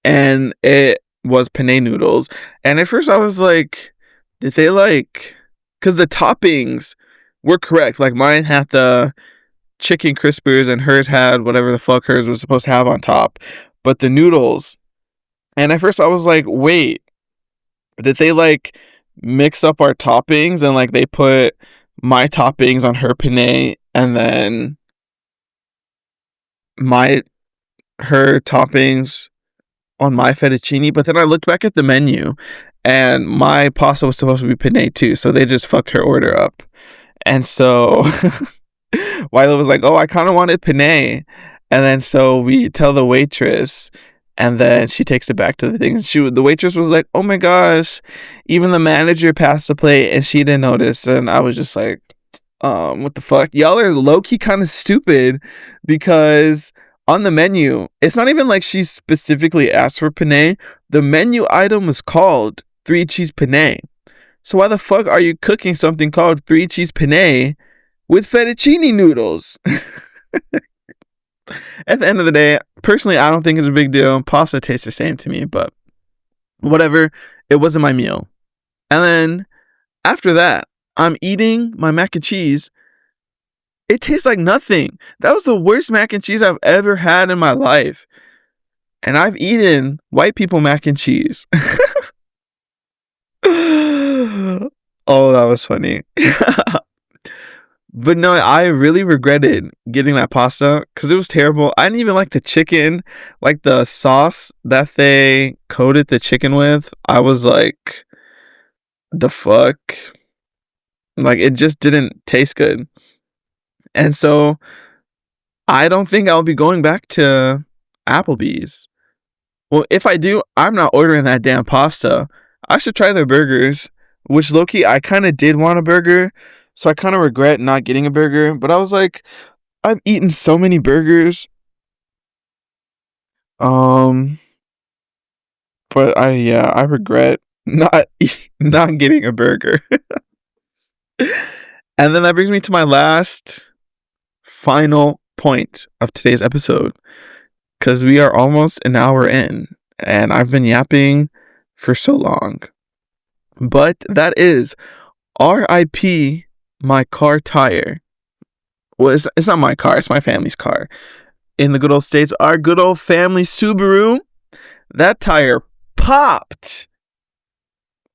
A: And it was penne noodles. And at first I was like, did they like, because the toppings were correct. Like mine had the chicken crispers and hers had whatever the fuck hers was supposed to have on top. But the noodles, and at first I was like, wait, did they like mix up our toppings and like they put my toppings on her penne and then her toppings on my fettuccine? But then I looked back at the menu and my pasta was supposed to be penne too, so they just fucked her order up. And so Wyla was like, oh, I kind of wanted penne. And then so we tell the waitress, and then she takes it back to the thing. The waitress was like, oh my gosh, even the manager passed the plate and she didn't notice. And I was just like, what the fuck? Y'all are low-key kind of stupid, because on the menu, it's not even like she specifically asked for penne. The menu item was called 3 cheese penne. So why the fuck are you cooking something called 3 cheese penne with fettuccine noodles? At the end of the day, personally, I don't think it's a big deal. Pasta tastes the same to me, but whatever. It wasn't my meal. And then after that, I'm eating my mac and cheese. It tastes like nothing. That was the worst mac and cheese I've ever had in my life. And I've eaten white people mac and cheese. Oh, that was funny. But no, I really regretted getting that pasta because it was terrible. I didn't even like the chicken, like the sauce that they coated the chicken with. I was like, the fuck? Like, it just didn't taste good. And so I don't think I'll be going back to Applebee's. Well, if I do, I'm not ordering that damn pasta. I should try their burgers, which low-key, I kind of did want a burger. So I kind of regret not getting a burger. But I was like, I've eaten so many burgers. But I regret not not getting a burger. And then that brings me to my last final point of today's episode, because we are almost an hour in and I've been yapping for so long. But that is RIP my car tire. Well, it's not my car, it's my family's car. In the good old States, our good old family Subaru, that tire popped.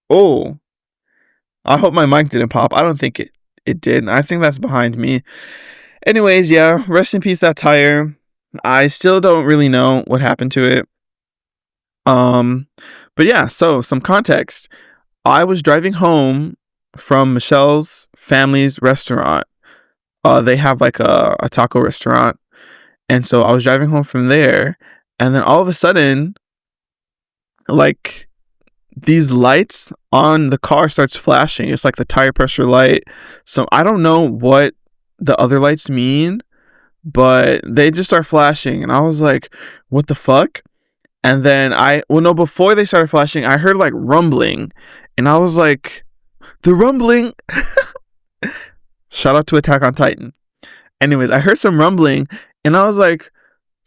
A: Oh, I hope my mic didn't pop. I don't think it did. I think that's behind me. Anyways, yeah, rest in peace that tire. I still don't really know what happened to it. But yeah, so some context. I was driving home from Michelle's family's restaurant. They have like a taco restaurant. And so I was driving home from there, and then all of a sudden, like, these lights on the car starts flashing. It's like the tire pressure light. So I don't know what the other lights mean, but they just start flashing. And I was like, what the fuck? And then before they started flashing, I heard like rumbling. And I was like, the rumbling. Shout out to Attack on Titan. Anyways, I heard some rumbling and I was like,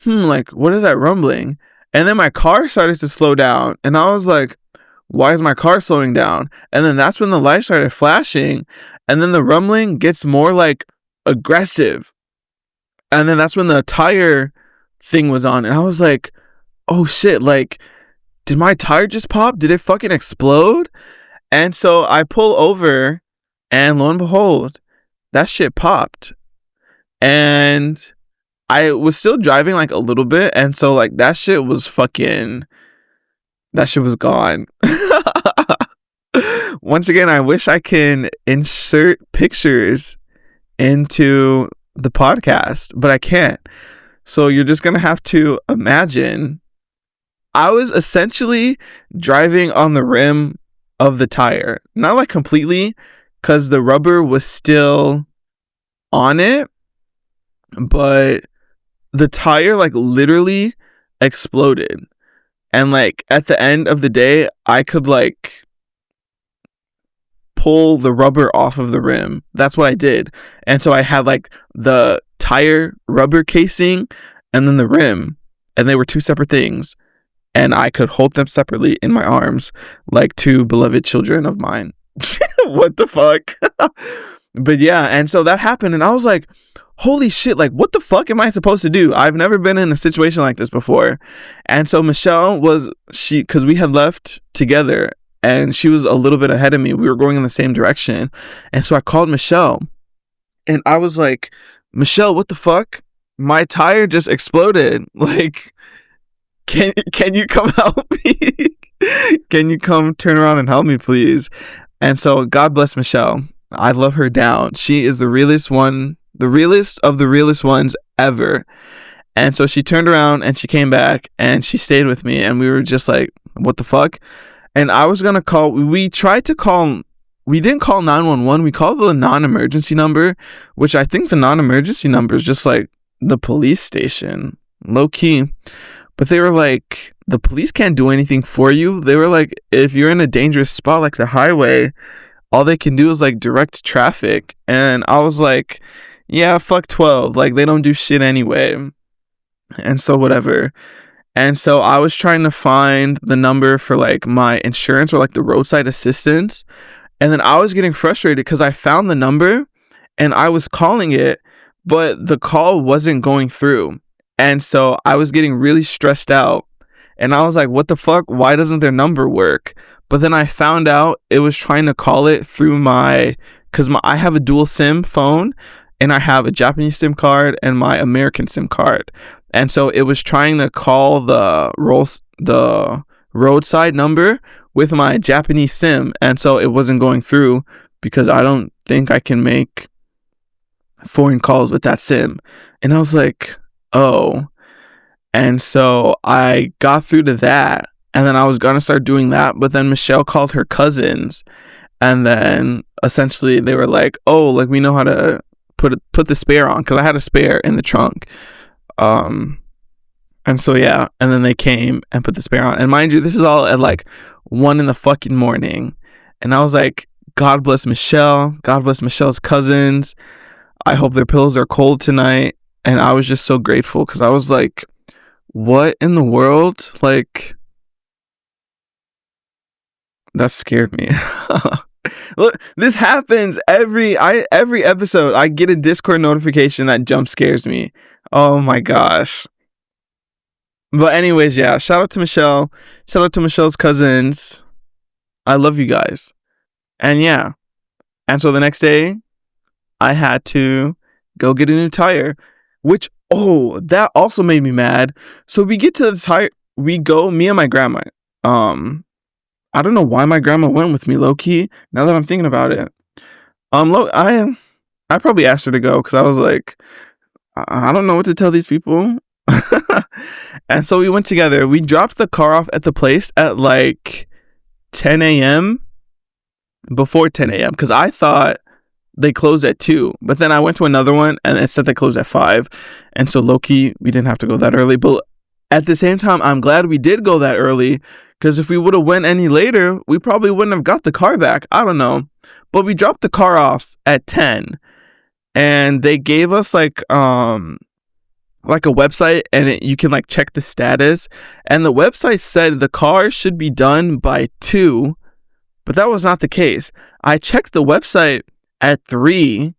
A: like, what is that rumbling? And then my car started to slow down. And I was like, why is my car slowing down? And then that's when the light started flashing. And then the rumbling gets more like aggressive. And then that's when the tire thing was on. And I was like, oh shit, like, did my tire just pop? Did it fucking explode? And so I pull over, and lo and behold, that shit popped. And I was still driving like a little bit, and so like that shit was gone. Once again, I wish I can insert pictures into the podcast, but I can't. So you're just gonna have to imagine I was essentially driving on the rim of the tire. Not like completely, because the rubber was still on it, but the tire like literally exploded. And like at the end of the day, I could like pull the rubber off of the rim. That's what I did. And so I had like the tire rubber casing and then the rim, and they were two separate things, and I could hold them separately in my arms like two beloved children of mine. What the fuck? But yeah, and so that happened, and I was like, holy shit, like what the fuck am I supposed to do? I've never been in a situation like this before. And so Michelle because we had left together, and she was a little bit ahead of me. We were going in the same direction. And so I called Michelle, and I was like, Michelle, what the fuck? My tire just exploded. Like, can you come help me? Can you come turn around and help me, please? And so God bless Michelle. I love her down. She is the realest of the realest ones ever. And so she turned around and she came back and she stayed with me, and we were just like, what the fuck? And I was going to call, we didn't call 911. We called the non-emergency number, which I think the non-emergency number is just like the police station, low key. But they were like, the police can't do anything for you. They were like, if you're in a dangerous spot like the highway, all they can do is like direct traffic. And I was like, yeah, fuck 12. Like, they don't do shit anyway. And so whatever. And so I was trying to find the number for like my insurance or like the roadside assistance. And then I was getting frustrated because I found the number and I was calling it, but the call wasn't going through. And so I was getting really stressed out. And I was like, what the fuck? Why doesn't their number work? But then I found out it was trying to call it through I have a dual SIM phone, and I have a Japanese SIM card and my American SIM card. And so it was trying to call the roadside number with my Japanese SIM. And so it wasn't going through because I don't think I can make foreign calls with that SIM. And I was like, oh. And so I got through to that. And then I was going to start doing that. But then Michelle called her cousins. And then essentially they were like, oh, like we know how to put the spare on. Because I had a spare in the trunk. And so yeah, and then they came and put the spare on. And mind you, this is all at like 1 in the fucking morning. And I was like, God bless Michelle. God bless Michelle's cousins. I hope their pillows are cold tonight. And I was just so grateful because I was like, what in the world? Like, that scared me. Look, this happens every episode. I get a Discord notification that jump scares me. Oh my gosh. But anyways, yeah, shout out to Michelle. Shout out to Michelle's cousins. I love you guys. And yeah. And so the next day, I had to go get a new tire. Which, that also made me mad. So we get to the tire. We go, me and my grandma. I don't know why my grandma went with me, low-key, now that I'm thinking about it. I probably asked her to go because I was like, I don't know what to tell these people. And so we went together. We dropped the car off at the place at like 10 a.m. Before 10 a.m. because I thought they closed at 2. But then I went to another one and it said they closed at 5. And so low-key, we didn't have to go that early. But at the same time, I'm glad we did go that early because if we would have went any later, we probably wouldn't have got the car back. I don't know. But we dropped the car off at 10. And they gave us like a website, and you can like check the status, and the website said the car should be done by 2, but that was not the case. I checked the website at 3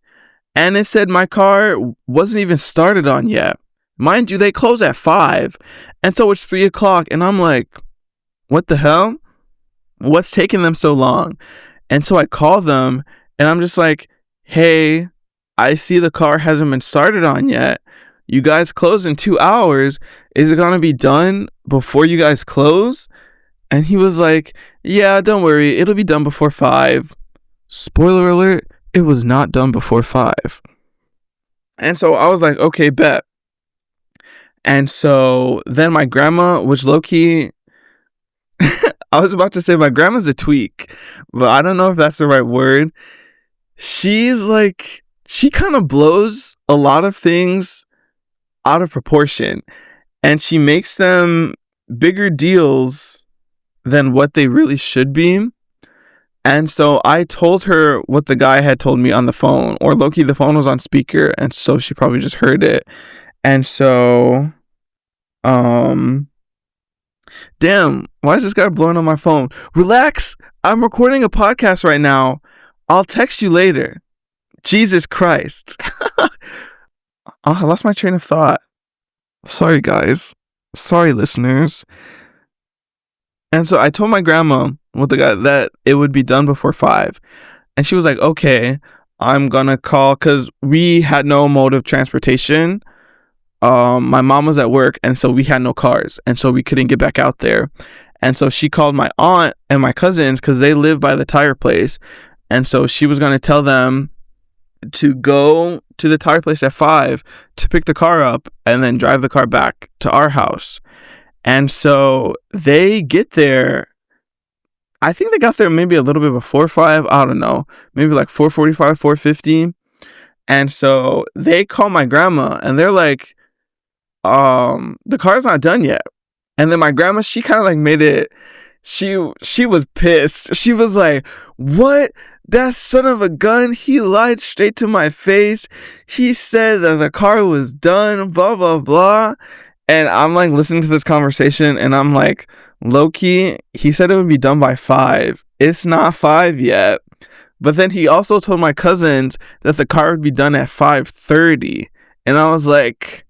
A: and it said my car wasn't even started on yet. Mind you, they close at 5, and so it's 3 o'clock, and I'm like, what the hell? What's taking them so long? And so I call them and I'm just like, hey, I see the car hasn't been started on yet. you guys close in 2 hours. Is it gonna be done before you guys close? And he was like, yeah, don't worry, it'll be done before 5. Spoiler alert, it was not done before 5. And so I was like, okay, bet. And so then my grandma, which low-key, I was about to say my grandma's a tweak, but I don't know if that's the right word. She's like, she kind of blows a lot of things out of proportion, and she makes them bigger deals than what they really should be. And so I told her what the guy had told me on the phone, or low-key the phone was on speaker, and so she probably just heard it. And so damn, why is this guy blowing on my phone? Relax, I'm recording a podcast right now. I'll text you later. Jesus Christ. I lost my train of thought. Sorry, guys. Sorry, listeners. And so I told my grandma with the guy that it would be done before 5. And she was like, okay, I'm gonna call, because we had no mode of transportation. My mom was at work, and so we had no cars, and so we couldn't get back out there. And so she called my aunt and my cousins, because they live by the tire place. And so she was gonna tell them to go to the tire place at 5 to pick the car up and then drive the car back to our house. And so they get there. I think they got there maybe a little bit before 5. I don't know. Maybe like 4:45, 4:50. And so they call my grandma and they're like, the car's not done yet. And then my grandma, she kind of like made it, she was pissed. She was like, what? That son of a gun, he lied straight to my face. He said that the car was done, blah, blah, blah. And I'm like listening to this conversation and I'm like, low-key, he said it would be done by 5. It's not 5 yet. But then he also told my cousins that the car would be done at 5:30. And I was like,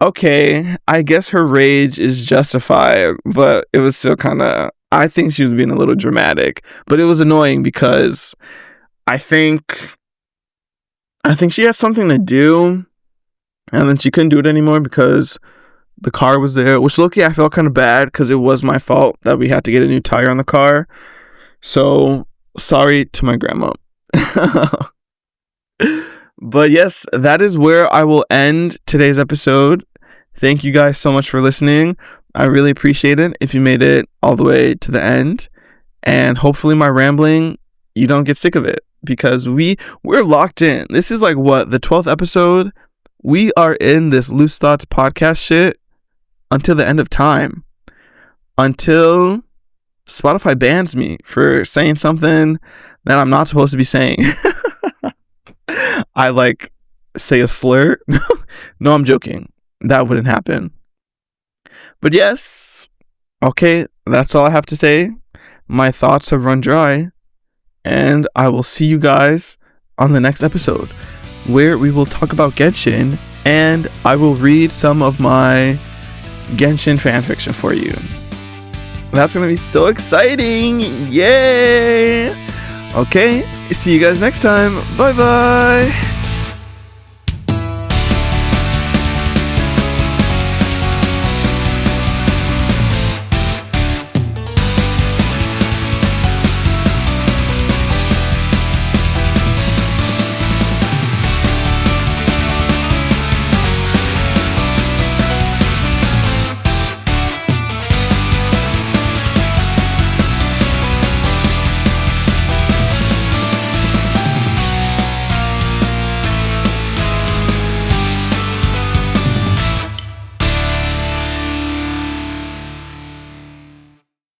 A: okay, I guess her rage is justified, but it was still kind of, I think she was being a little dramatic, but it was annoying because I think she had something to do and then she couldn't do it anymore because the car was there, which low-key I felt kind of bad because it was my fault that we had to get a new tire on the car. So sorry to my grandma. But yes, that is where I will end today's episode. Thank you guys so much for listening. I really appreciate it if you made it all the way to the end. And hopefully my rambling, you don't get sick of it, because we're locked in. This is like what, the 12th episode? We are in this Loose Thoughts podcast shit until the end of time. Until Spotify bans me for saying something that I'm not supposed to be saying. I like say a slur. No, I'm joking. That wouldn't happen. But yes, okay, that's all I have to say. My thoughts have run dry, and I will see you guys on the next episode, where we will talk about Genshin, and I will read some of my Genshin fanfiction for you. That's gonna be so exciting! Yay! Okay, see you guys next time. Bye bye!